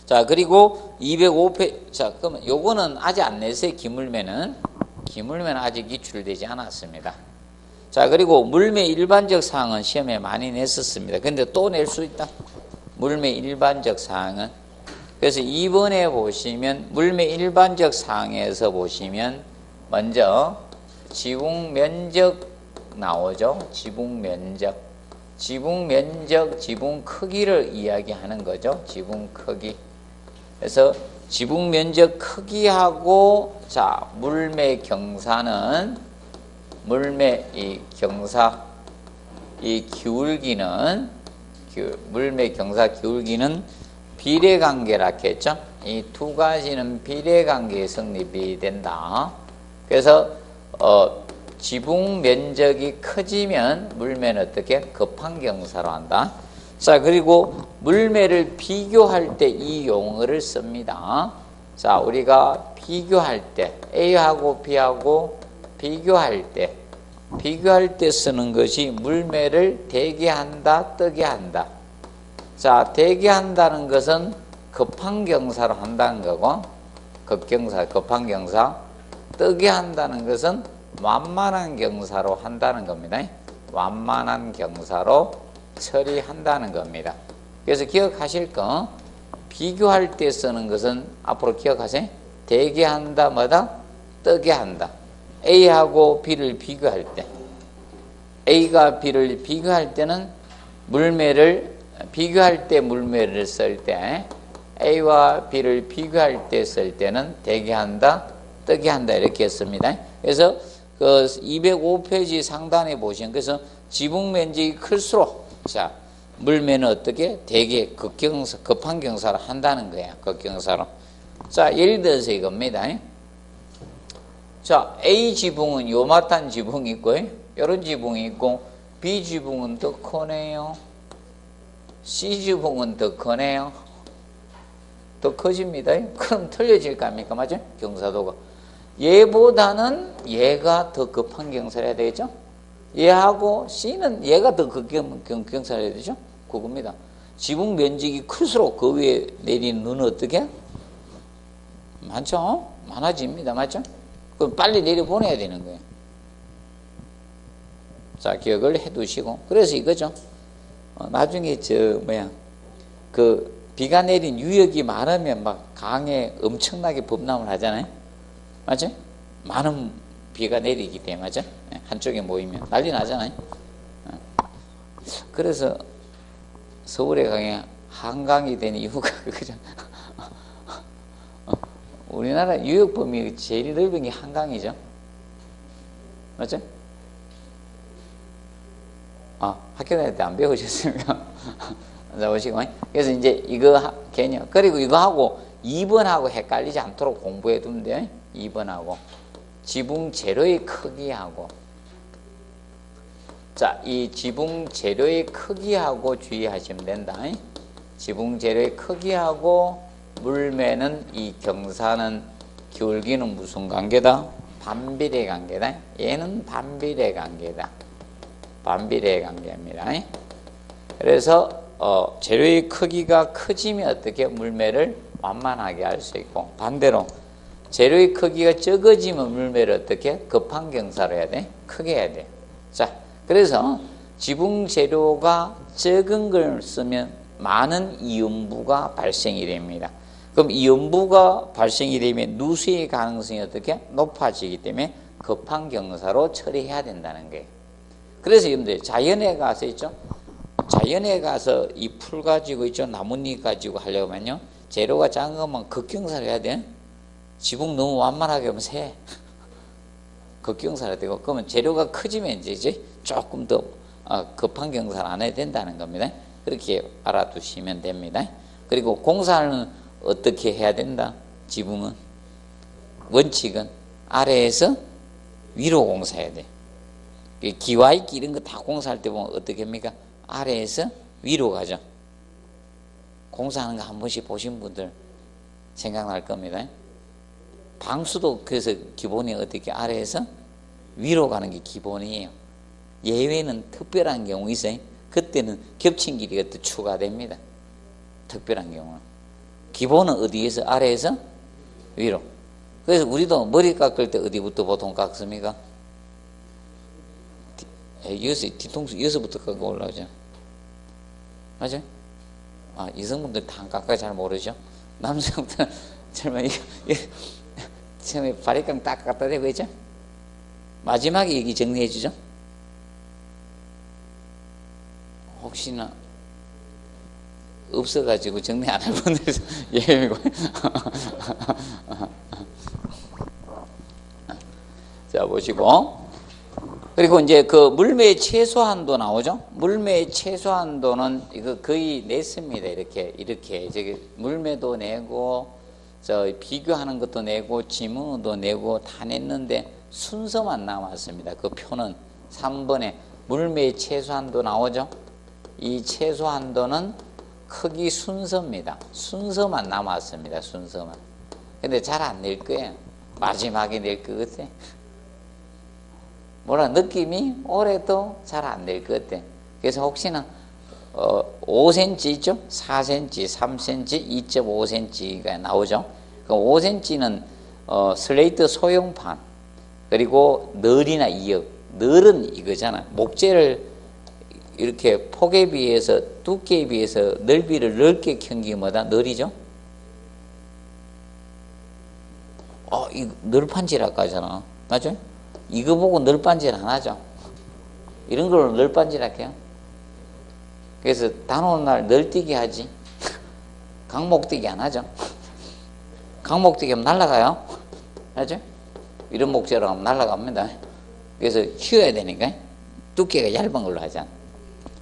자, 그리고 205페이지. 자, 그러면 요거는 아직 안 냈어요. 기물매는 아직 기출되지 않았습니다. 자, 그리고 물매 일반적 사항은 시험에 많이 냈었습니다. 근데 또 낼 수 있다. 물매 일반적 사항은. 그래서 2번에 보시면 물매 일반적 사항에서 보시면 먼저 지붕 면적 나오죠. 지붕 면적, 지붕 크기를 이야기하는 거죠. 지붕 크기. 그래서 지붕 면적 크기하고 자 물매 경사는 물매 이 경사 이 기울기는 물매 경사 기울기는 비례관계라 했죠. 이 두 가지는 비례관계에 성립이 된다. 그래서 지붕 면적이 커지면 물매는 어떻게 급한 경사로 한다. 자, 그리고 물매를 비교할 때 이 용어를 씁니다. 자, 우리가 비교할 때 A하고 B하고 비교할 때 쓰는 것이 물매를 되게 한다, 뜨게 한다. 자, 되게 한다는 것은 급한 경사로 한다는 거고, 급경사, 급한 경사. 뜨게 한다는 것은 완만한 경사로 한다는 겁니다. 완만한 경사로 처리한다는 겁니다. 그래서 기억하실 거, 비교할 때 쓰는 것은 앞으로 기억하세요. 되게 한다, 뭐다? 뜨게 한다. A하고 B를 비교할 때, A가 B를 비교할 때는 물매를 비교할 때 물매를 쓸 때 A와 B를 비교할 때 쓸 때는 되게 한다, 뜨게 한다 이렇게 했습니다. 그래서 그 205페이지 상단에 보시면 그래서 지붕 면적이 클수록 자 물매는 어떻게 되게 급한 경사로 한다는 거예요. 급경사로. 자, 예를 들어서 이겁니다. 자, A 지붕은 요만한 지붕이 있고 이런 지붕이 있고 B 지붕은 더 크네요. C 지붕은 더 크네요. 더 커집니다. 그럼 틀려질 거 아닙니까? 맞죠? 경사도가. 얘보다는 얘가 더 급한 경사를 해야 되겠죠? 얘하고 C는 얘가 더 급한 경사를 해야 되죠? 그겁니다. 지붕 면적이 클수록 그 위에 내리는 눈은 어떻게? 많죠? 많아집니다. 맞죠? 그럼 빨리 내려보내야 되는 거예요. 자, 기억을 해 두시고. 그래서 이거죠. 나중에 비가 내린 유역이 많으면 막 강에 엄청나게 범람을 하잖아요. 맞죠? 많은 비가 내리기 때문에, 맞죠? 한쪽에 모이면 난리 나잖아요. 그래서 서울의 강에 한강이 된 이유가 그거죠. 우리나라 유역 범위 제일 넓은 게 한강이죠. 맞죠? 학교 다닐 때 안 배우셨습니까? 자, 보시고. 그래서 이제 이거 개념. 그리고 이거하고 2번하고 헷갈리지 않도록 공부해 두면 돼요. 2번하고. 지붕 재료의 크기하고. 자, 이 지붕 재료의 크기하고 주의하시면 된다. 지붕 재료의 크기하고 물매는 이 경사는 기울기는 무슨 관계다? 반비례 관계다. 얘는 반비례 관계다. 반비례 관계입니다. 그래서 재료의 크기가 커지면 어떻게 물매를 완만하게 할 수 있고, 반대로 재료의 크기가 적어지면 물매를 어떻게 급한 경사로 해야 돼? 크게 해야 돼. 자, 그래서 지붕 재료가 적은 걸 쓰면 많은 이음부가 발생이 됩니다. 그럼 이음부가 발생이 되면 누수의 가능성이 어떻게 높아지기 때문에 급한 경사로 처리해야 된다는 거예요. 그래서 여러분들 자연에 가서 있죠. 자연에 가서 이 풀 가지고 있죠. 나뭇잎 가지고 하려면요. 재료가 작은 것만 극경사를 해야 돼. 지붕 너무 완만하게 하면 새. 극경사를 되고, 그러면 재료가 커지면 이제 조금 더 급한 경사를 안 해야 된다는 겁니다. 그렇게 알아두시면 됩니다. 그리고 공사는 어떻게 해야 된다? 지붕은 원칙은 아래에서 위로 공사해야 돼. 기와익기 이런 거 다 공사할 때 보면 어떻게 합니까? 아래에서 위로 가죠. 공사하는 거 한 번씩 보신 분들 생각날 겁니다. 방수도 그래서 기본이 어떻게 아래에서 위로 가는 게 기본이에요. 예외는 특별한 경우 있어요. 그때는 겹친 길이가 또 추가됩니다. 특별한 경우는. 기본은 어디에서? 아래에서 위로. 그래서 우리도 머리 깎을 때 어디부터 보통 깎습니까? 뒤통수 여기서부터 깎고 올라오죠. 맞아요? 여성분들 다 깎아 잘 모르죠? 남성들은 정말 처음에 바리깡 딱 갖다 대고 있죠? 마지막에 얘기 정리해 주죠? 혹시나 없어가지고 정리 안 할 분들 예외고. 자, 보시고. 그리고 이제 그 물매의 최소한도 나오죠? 물매의 최소한도는 이거 거의 냈습니다. 이렇게. 저기 물매도 내고, 비교하는 것도 내고, 지문도 내고 다 냈는데 순서만 남았습니다. 그 표는 3번에 물매의 최소한도 나오죠? 이 최소한도는 크기 순서입니다. 순서만 남았습니다. 순서만. 근데 잘 안 낼 거예요. 마지막에 낼 것 같아. 느낌이 올해도 잘 안 될 것 같아. 그래서 혹시나 5cm 있죠? 4cm, 3cm, 2.5cm가 나오죠. 그 5cm는 슬레이트 소형판, 그리고 널이나 이역. 널은 이거잖아. 목재를 이렇게 폭에 비해서, 두께에 비해서 넓이를 넓게 켠 게 뭐다? 널이죠? 이 널판지라고 하잖아. 맞죠? 이거 보고 널빤질 안 하죠. 이런 걸로 널빤질하게 해요. 그래서 단오는 날 널뛰기 하지. 강목뛰기 안 하죠. 강목뛰기 하면 날아가요. 알죠? 이런 목재로 하면 날아갑니다. 그래서 휘어야 되니까 두께가 얇은 걸로 하잖아.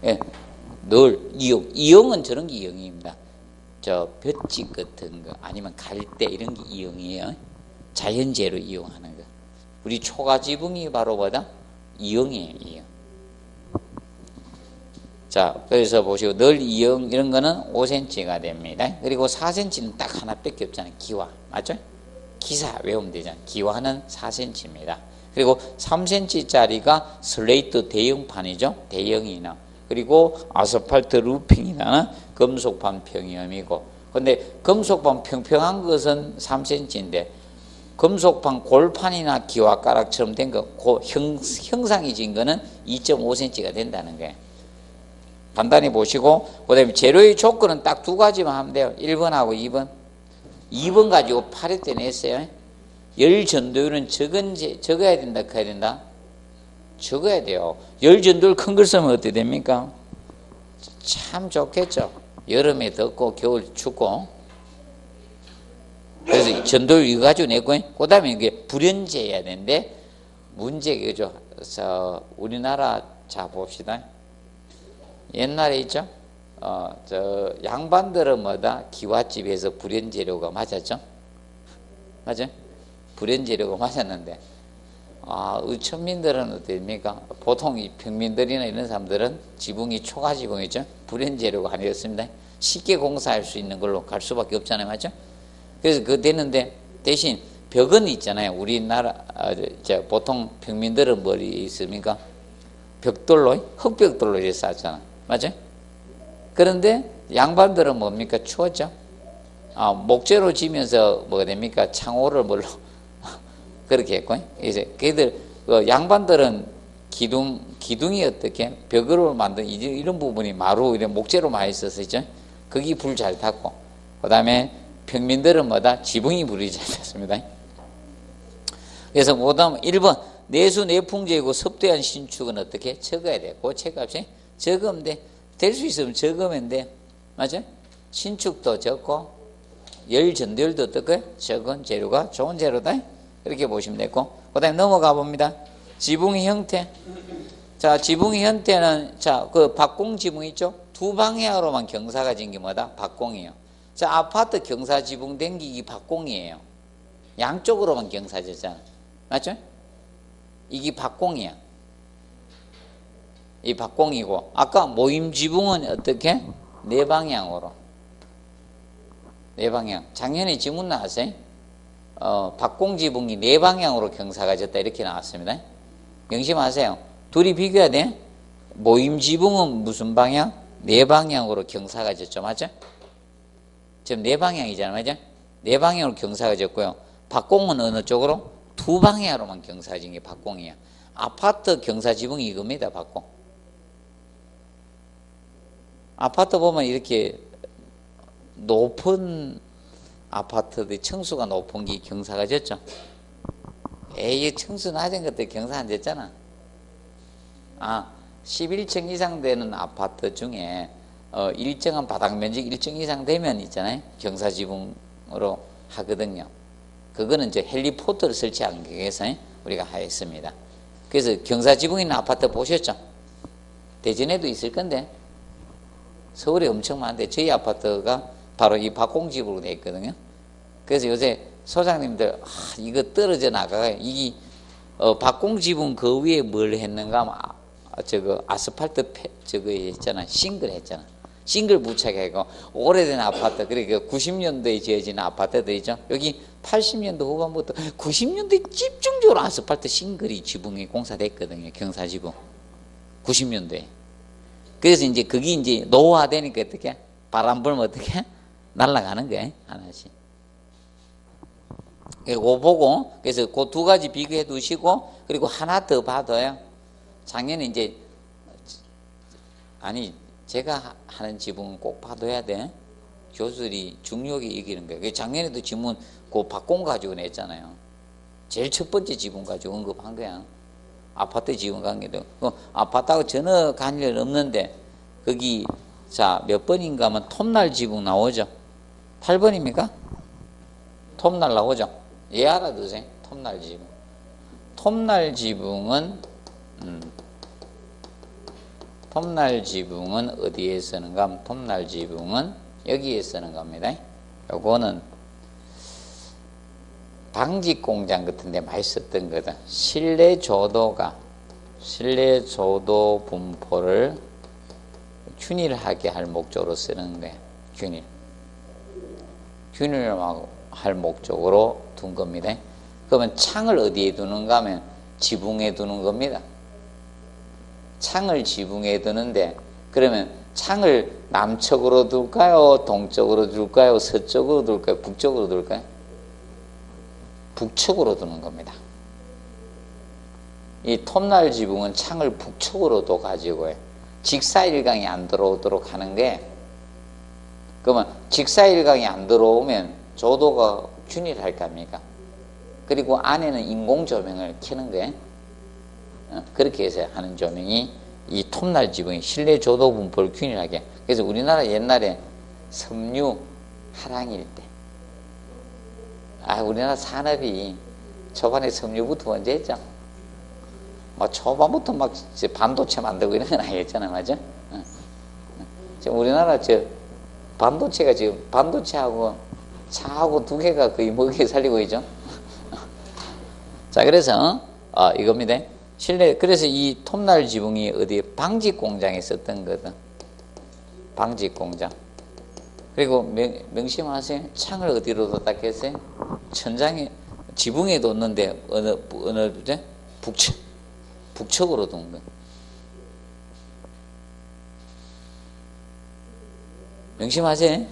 예. 널, 이용은 저런 게 이용입니다. 볏짚 같은 거, 아니면 갈대 이런 게 이용이에요. 자연재로 이용하는 거. 우리 초가지붕이 바로 뭐다? 이형이에요, 이형. 자, 그래서 보시고, 널 이형, 이런 거는 5cm가 됩니다. 그리고 4cm는 딱 하나밖에 없잖아요. 기와. 맞죠? 기사 외우면 되잖아요. 기와는 4cm입니다. 그리고 3cm짜리가 슬레이트 대형판이죠. 대형이나. 그리고 아스팔트 루핑이나 금속판 평형이고. 근데 금속판 평평한 것은 3cm인데, 금속판 골판이나 기와가락처럼 된 거, 형상이 진 거는 2.5cm가 된다는 거예요. 간단히 보시고, 그 다음에 재료의 조건은 딱 두 가지만 하면 돼요. 1번하고 2번. 2번 가지고 8회 때 냈어요. 열 전도율은 적어야 된다, 커야 된다? 적어야 돼요. 열 전도율 큰 걸 쓰면 어떻게 됩니까? 참 좋겠죠. 여름에 덥고 겨울 춥고. 그래서 전도율 이거 가지고 냈고, 그 다음에 이게 불연제해야 되는데, 문제가 이거죠. 우리나라, 자, 봅시다. 옛날에 있죠? 양반들은 뭐다? 기와집에서 불연재료가 맞았죠? 맞아? 불연재료가 맞았는데, 의천민들은 어떻습니까? 보통 이 평민들이나 이런 사람들은 지붕이 초가지붕이죠? 불연재료가 아니었습니다. 쉽게 공사할 수 있는 걸로 갈 수밖에 없잖아요. 맞죠? 그래서 그거 되는데, 대신 벽은 있잖아요. 우리나라, 보통 평민들은 뭘 있습니까? 벽돌로, 흙벽돌로 이렇게 쌓잖아. 맞아요? 그런데 양반들은 뭡니까? 추웠죠? 목재로 지면서 뭐가 됩니까? 창호를 뭘로? 그렇게 했고. 이제 걔들, 양반들은 기둥이 어떻게? 벽으로 만든 이런 부분이 마루, 이런 목재로 많이 있었죠? 거기 불 잘 탔고. 그 다음에 평민들은 뭐다? 지붕이 불이 잘 탔습니다. 그래서 뭐다? 1번. 내수 내풍제이고 섭대한 신축은 어떻게? 적어야 돼. 그 책값이 적으면 돼. 될 수 있으면 적으면 돼. 맞아? 신축도 적고, 열 전도율도 어떻게? 적은 재료가 좋은 재료다. 이렇게 보시면 되고. 그 다음에 넘어가 봅니다. 지붕의 형태. 자, 지붕의 형태는, 자, 그 박공 지붕 있죠? 두 방향으로만 경사가 진 게 뭐다? 박공이에요. 자, 아파트 경사 지붕 댕기기 박공이에요. 양쪽으로만 경사 졌잖아. 맞죠? 이게 박공이야. 이 박공이고, 아까 모임 지붕은 어떻게? 네 방향으로. 네 방향. 작년에 지문 나왔어요. 박공 지붕이 네 방향으로 경사가 졌다. 이렇게 나왔습니다. 명심하세요. 둘이 비교해야 돼. 모임 지붕은 무슨 방향? 네 방향으로 경사가 졌죠. 맞죠? 지금 네 방향이잖아요. 맞죠? 네 방향으로 경사가 졌고요. 박공은 어느 쪽으로? 두 방향으로만 경사가 진 게 박공이야. 아파트 경사 지붕이 이겁니다. 박공. 아파트 보면 이렇게 높은 아파트들 층수가 높은 게 경사가 졌죠. 에이, 층수 낮은 것들 경사 안 졌잖아. 11층 이상 되는 아파트 중에 일정한 바닥 면적 일정 이상 되면 있잖아요. 경사 지붕으로 하거든요. 그거는 이제 헬리포트를 설치하기 위해서 우리가 하였습니다. 그래서 경사 지붕 있는 아파트 보셨죠? 대전에도 있을 건데 서울에 엄청 많은데 저희 아파트가 바로 이 박공집으로 되어 있거든요. 그래서 요새 소장님들 이거 떨어져 나가요. 이 박공지붕 그 위에 뭘 했는가 하면 저거 아스팔트 저거 했잖아. 싱글 했잖아. 싱글 부착하고 오래된 아파트, 그러니까 90년도에 지어진 아파트들 있죠. 여기 80년도 후반부터 90년도에 집중적으로 아스팔트 싱글이 지붕이 공사됐거든요. 경사지붕 90년도에. 그래서 이제 그게 이제 노후화되니까 어떻게 바람 불면 어떻게 날아가는 거예요. 하나씩. 그거 보고, 그래서 그 두 가지 비교해 두시고, 그리고 하나 더 봐도요. 작년에 이제, 제가 하는 지붕은 꼭 봐둬야 돼. 교수들이 중요하게 얘기하는 거예요. 작년에도 지문 그 박공 가지고 냈잖아요. 제일 첫 번째 지붕 가지고 언급한 거야. 아파트 지붕 관계도. 아파트하고 전혀 관련 없는데, 거기, 자, 몇 번인가 하면 톱날 지붕 나오죠? 8번입니까? 톱날 나오죠? 예, 알아두세요. 톱날 지붕. 톱날 지붕은 어디에 쓰는가 하면 톱날 지붕은 여기에 쓰는 겁니다. 요거는 방직 공장 같은 데 많이 썼던 거다. 실내 조도 분포를 균일하게 할 목적으로 쓰는 거예요. 균일할 목적으로 둔 겁니다. 그러면 창을 어디에 두는가 하면 지붕에 두는 겁니다. 창을 지붕에 두는데, 그러면 창을 남쪽으로 둘까요? 동쪽으로 둘까요? 서쪽으로 둘까요? 북쪽으로 둘까요? 북쪽으로 두는 겁니다. 이 톱날 지붕은 창을 북쪽으로 둬가지고 직사일광이 안 들어오도록 하는 게, 그러면 직사일광이 안 들어오면 조도가 균일할 거 아닙니까? 그리고 안에는 인공조명을 켜는 거예요. 그렇게 해서 하는 조명이 이 톱날 지붕이 실내 조도 분포를 균일하게. 그래서 우리나라 옛날에 섬유 하랑일 때, 우리나라 산업이 초반에 섬유부터 먼저 했죠. 초반부터 막 반도체 만들고 이런 건 아니었잖아요, 맞아? 지금 우리나라 반도체가 지금 반도체하고 차하고 두 개가 거의 먹여 살리고 있죠. 자, 그래서 이겁니다. 실내. 그래서 이 톱날 지붕이 어디 방직 공장에 썼던 거든. 방직 공장. 그리고 명심하세요. 창을 어디로 뒀다겠어요? 천장에, 지붕에 뒀는데 어느 북측으로 둔 거. 명심하세요.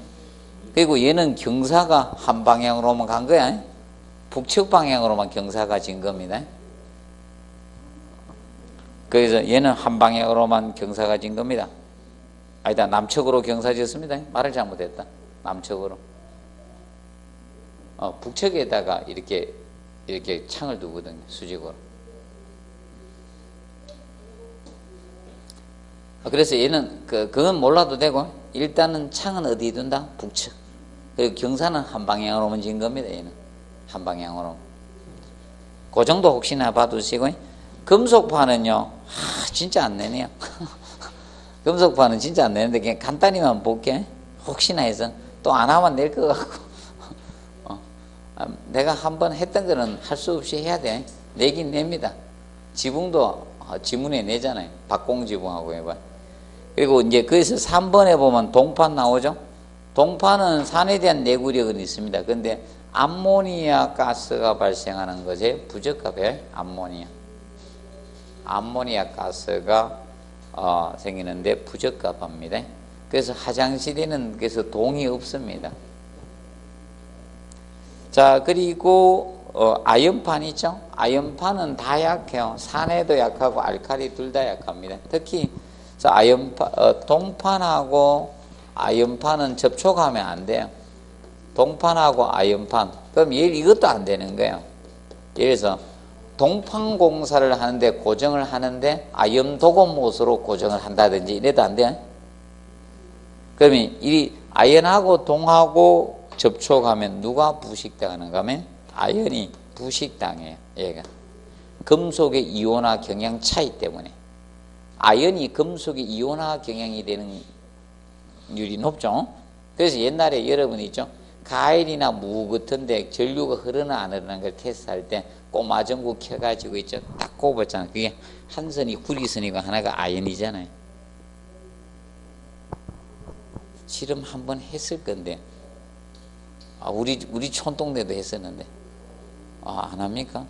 그리고 얘는 경사가 한 방향으로만 간 거야. 북측 방향으로만 경사가 진 겁니다. 그래서 얘는 한 방향으로만 경사가 진 겁니다. 아니다, 남측으로 경사 지었습니다. 말을 잘못했다. 남측으로. 북측에다가 이렇게 창을 두거든요. 수직으로. 그래서 얘는 그건 몰라도 되고, 일단은 창은 어디에 둔다? 북측. 그리고 경사는 한 방향으로만 진 겁니다. 얘는 한 방향으로. 그 정도 혹시나 봐두시고. 금속판은요, 진짜 안 내네요. 금속판은 진짜 안 내는데 그냥 간단히만 볼게. 혹시나 해서 또 안 하면 낼 것 같고. 내가 한번 했던 거는 할 수 없이 해야 돼. 내긴 냅니다. 지붕도 지문에 내잖아요. 박공지붕하고 해봐. 그리고 이제 거기서 3번에 보면 동판 나오죠. 동판은 산에 대한 내구력은 있습니다. 근데 암모니아 가스가 발생하는 것에 부적합해요. 암모니아 가스가 생기는데 부적합합니다. 그래서 화장실에는 그래서 동이 없습니다. 자, 그리고 아연판 있죠. 아연판은 다 약해요. 산에도 약하고 알칼리 둘 다 약합니다. 특히 동판하고 아연판은 접촉하면 안 돼요. 동판하고 아연판. 그럼 이것도 안 되는 거예요. 예를 들어서 동판 공사를 하는데 고정을 하는데 아연 도금못으로 고정을 한다든지 이래도 안 돼요. 그러면 이 아연하고 동하고 접촉하면 누가 부식당하는가 하면 아연이 부식당해요. 얘가 금속의 이온화 경향 차이 때문에. 아연이 금속의 이온화 경향이 되는 율이 높죠. 그래서 옛날에 여러분 있죠. 가일이나 무 같은데 전류가 흐르나 안 흐르는 걸 테스트할 때 꼬마 전구 켜가지고 있죠. 딱 꼽았잖아요. 그게 한 선이 구리선이고 하나가 아연이잖아요. 실험 한번 했을 건데, 우리 촌동네도 했었는데, 안 합니까?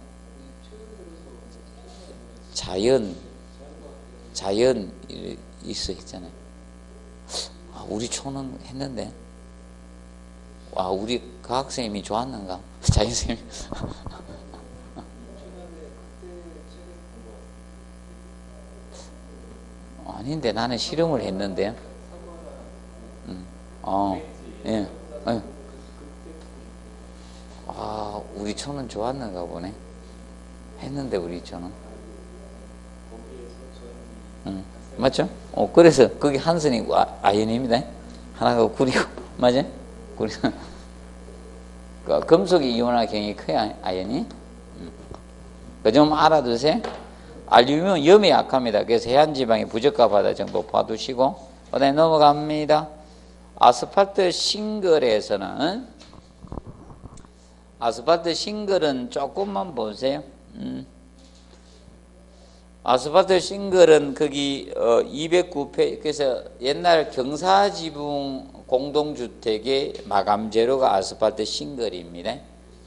자연 있어 있잖아요. 우리 촌은 했는데, 우리 과학선생님이 좋았는가? 자연선생님. 아닌데 나는 실험을 했는데. 예. 우리 촌은 좋았는가 보네. 했는데 우리 촌은. 맞죠? 그래서 거기 한선이 아연입니다. 하나가 구리고, 맞아? 구리. 금속이 이온화 경향이 커야 아연이. 그 좀 알아두세요. 알루미늄은 염에 약합니다. 그래서 해안지방이 부적합하다 정도 봐두시고, 그다음에 넘어갑니다. 아스팔트 싱글에서는, 아스팔트 싱글은 조금만 보세요. 아스팔트 싱글은 거기 209페이지, 그래서 옛날 경사지붕 공동주택의 마감 재료가 아스팔트 싱글입니다.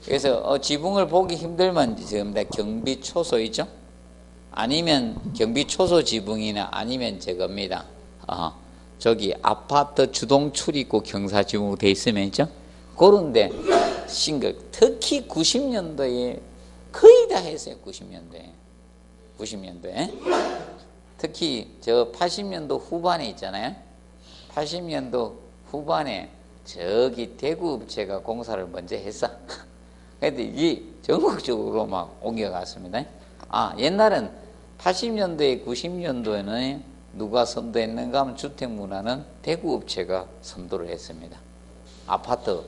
그래서 지붕을 보기 힘들면 지금 경비초소 있죠? 아니면 경비초소 지붕이나 아니면 저겁니다. 저기 아파트 주동 출입구 경사지붕으로 돼 있으면 있죠? 그런데 싱글, 특히 90년도에 거의 다 했어요. 90년도에 특히 저 80년도 후반에 있잖아요. 80년도 후반에 저기 대구 업체가 공사를 먼저 했어. 근데 이게 전국적으로 막 옮겨갔습니다. 옛날은 80년도에 90년도에는 누가 선도했는가 하면 주택문화는 대구 업체가 선도를 했습니다. 아파트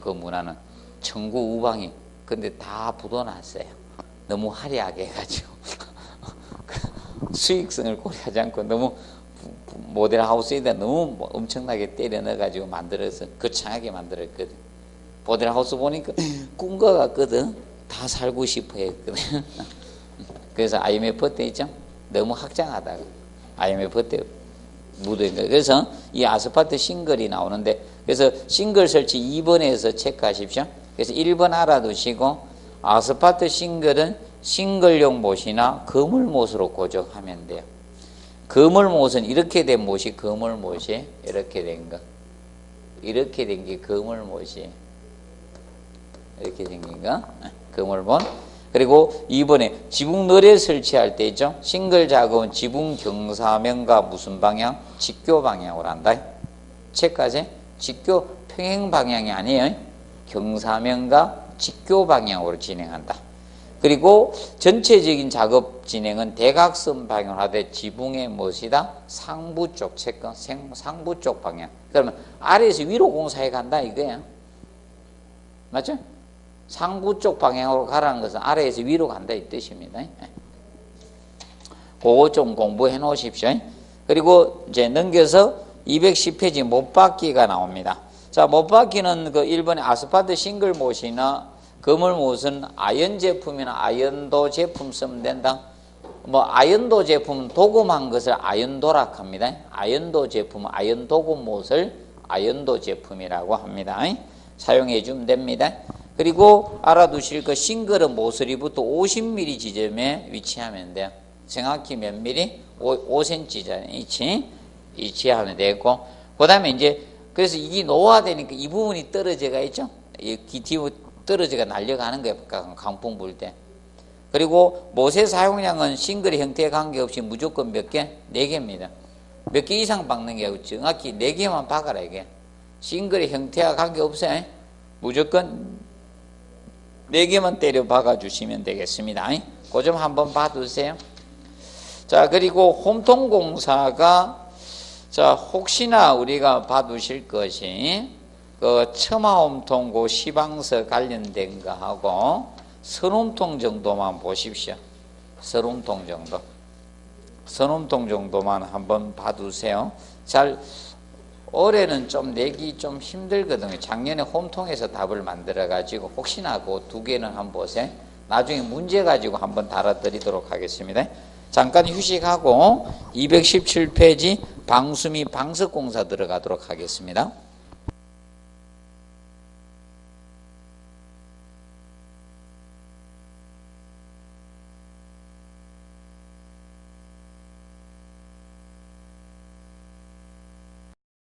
그 문화는 청구 우방이 근데 다 부도났어요. 너무 화려하게 해가지고 수익성을 고려하지 않고 너무 모델 하우스에다 너무 엄청나게 때려 넣어가지고 만들어서 거창하게 만들었거든. 모델 하우스 보니까 꿈과 같거든. 다 살고 싶어 했거든. 그래서 IMF 때 있죠. 너무 확장하다가 IMF 때 묻어있는 거예요. 그래서 이 아스팔트 싱글이 나오는데 그래서 싱글 설치 2번에서 체크하십시오. 그래서 1번 알아두시고 아스팔트 싱글은 싱글용 못이나 거물못으로 고정하면 돼요. 거물못은 이렇게 된 못이 거물못이 이렇게 된 거. 이렇게 된 게 거물못이 이렇게 생긴 거. 거물못. 그리고 2번에 지붕너레 설치할 때 있죠. 싱글 작업은 지붕 경사면과 무슨 방향? 직교 방향으로 한다. 체크하세요. 직교 평행 방향이 아니에요. 경사면과 직교 방향으로 진행한다. 그리고 전체적인 작업 진행은 대각선 방향으로 하되 지붕의 무엇이다? 상부 쪽 체크, 상부 쪽 방향. 그러면 아래에서 위로 공사해 간다 이거야. 맞죠? 상부 쪽 방향으로 가라는 것은 아래에서 위로 간다 이 뜻입니다. 그거 좀 공부해 놓으십시오. 그리고 이제 넘겨서 210페이지 못받기가 나옵니다. 자, 못받기는 그 1번에 아스팔트 싱글 못이나 거물못은 아연 제품이나 아연도 제품 쓰면 된다. 뭐 아연도 제품은 도금한 것을 아연도라고 합니다. 아연도 제품은 아연 도금못을 아연도 제품이라고 합니다. 사용해 주면 됩니다. 그리고 알아두실 거 싱글은 모서리부터 50mm 지점에 위치하면 돼요. 정확히 몇 mm? 5cm 위치하면 되고 그 다음에 이제 그래서 이게 노화되니까 이 부분이 떨어져가 있죠. 이 기티브 떨어져가 날려가는 거예요. 강풍 불 때. 그리고 못의 사용량은 싱글의 형태에 관계없이 무조건 몇 개? 4개입니다. 몇 개 이상 박는 게 아니고 정확히 4개만 박아라 이게. 싱글의 형태와 관계없어요. 무조건 4개만 때려 박아주시면 되겠습니다. 그 점 한번 봐두세요. 자, 그리고 홈통공사가 자, 혹시나 우리가 봐두실 것이 그 첨화홈통 그 시방서 관련된 거 하고 선홈통 정도만 보십시오. 선홈통 정도. 선홈통 정도만 한번 봐두세요. 잘 올해는 좀 내기 좀 힘들거든요. 작년에 홈통에서 답을 만들어 가지고 혹시나 그 2개는 한번 보세요. 나중에 문제 가지고 한번 달아드리도록 하겠습니다. 잠깐 휴식하고 217페이지 방수미 방석공사 들어가도록 하겠습니다.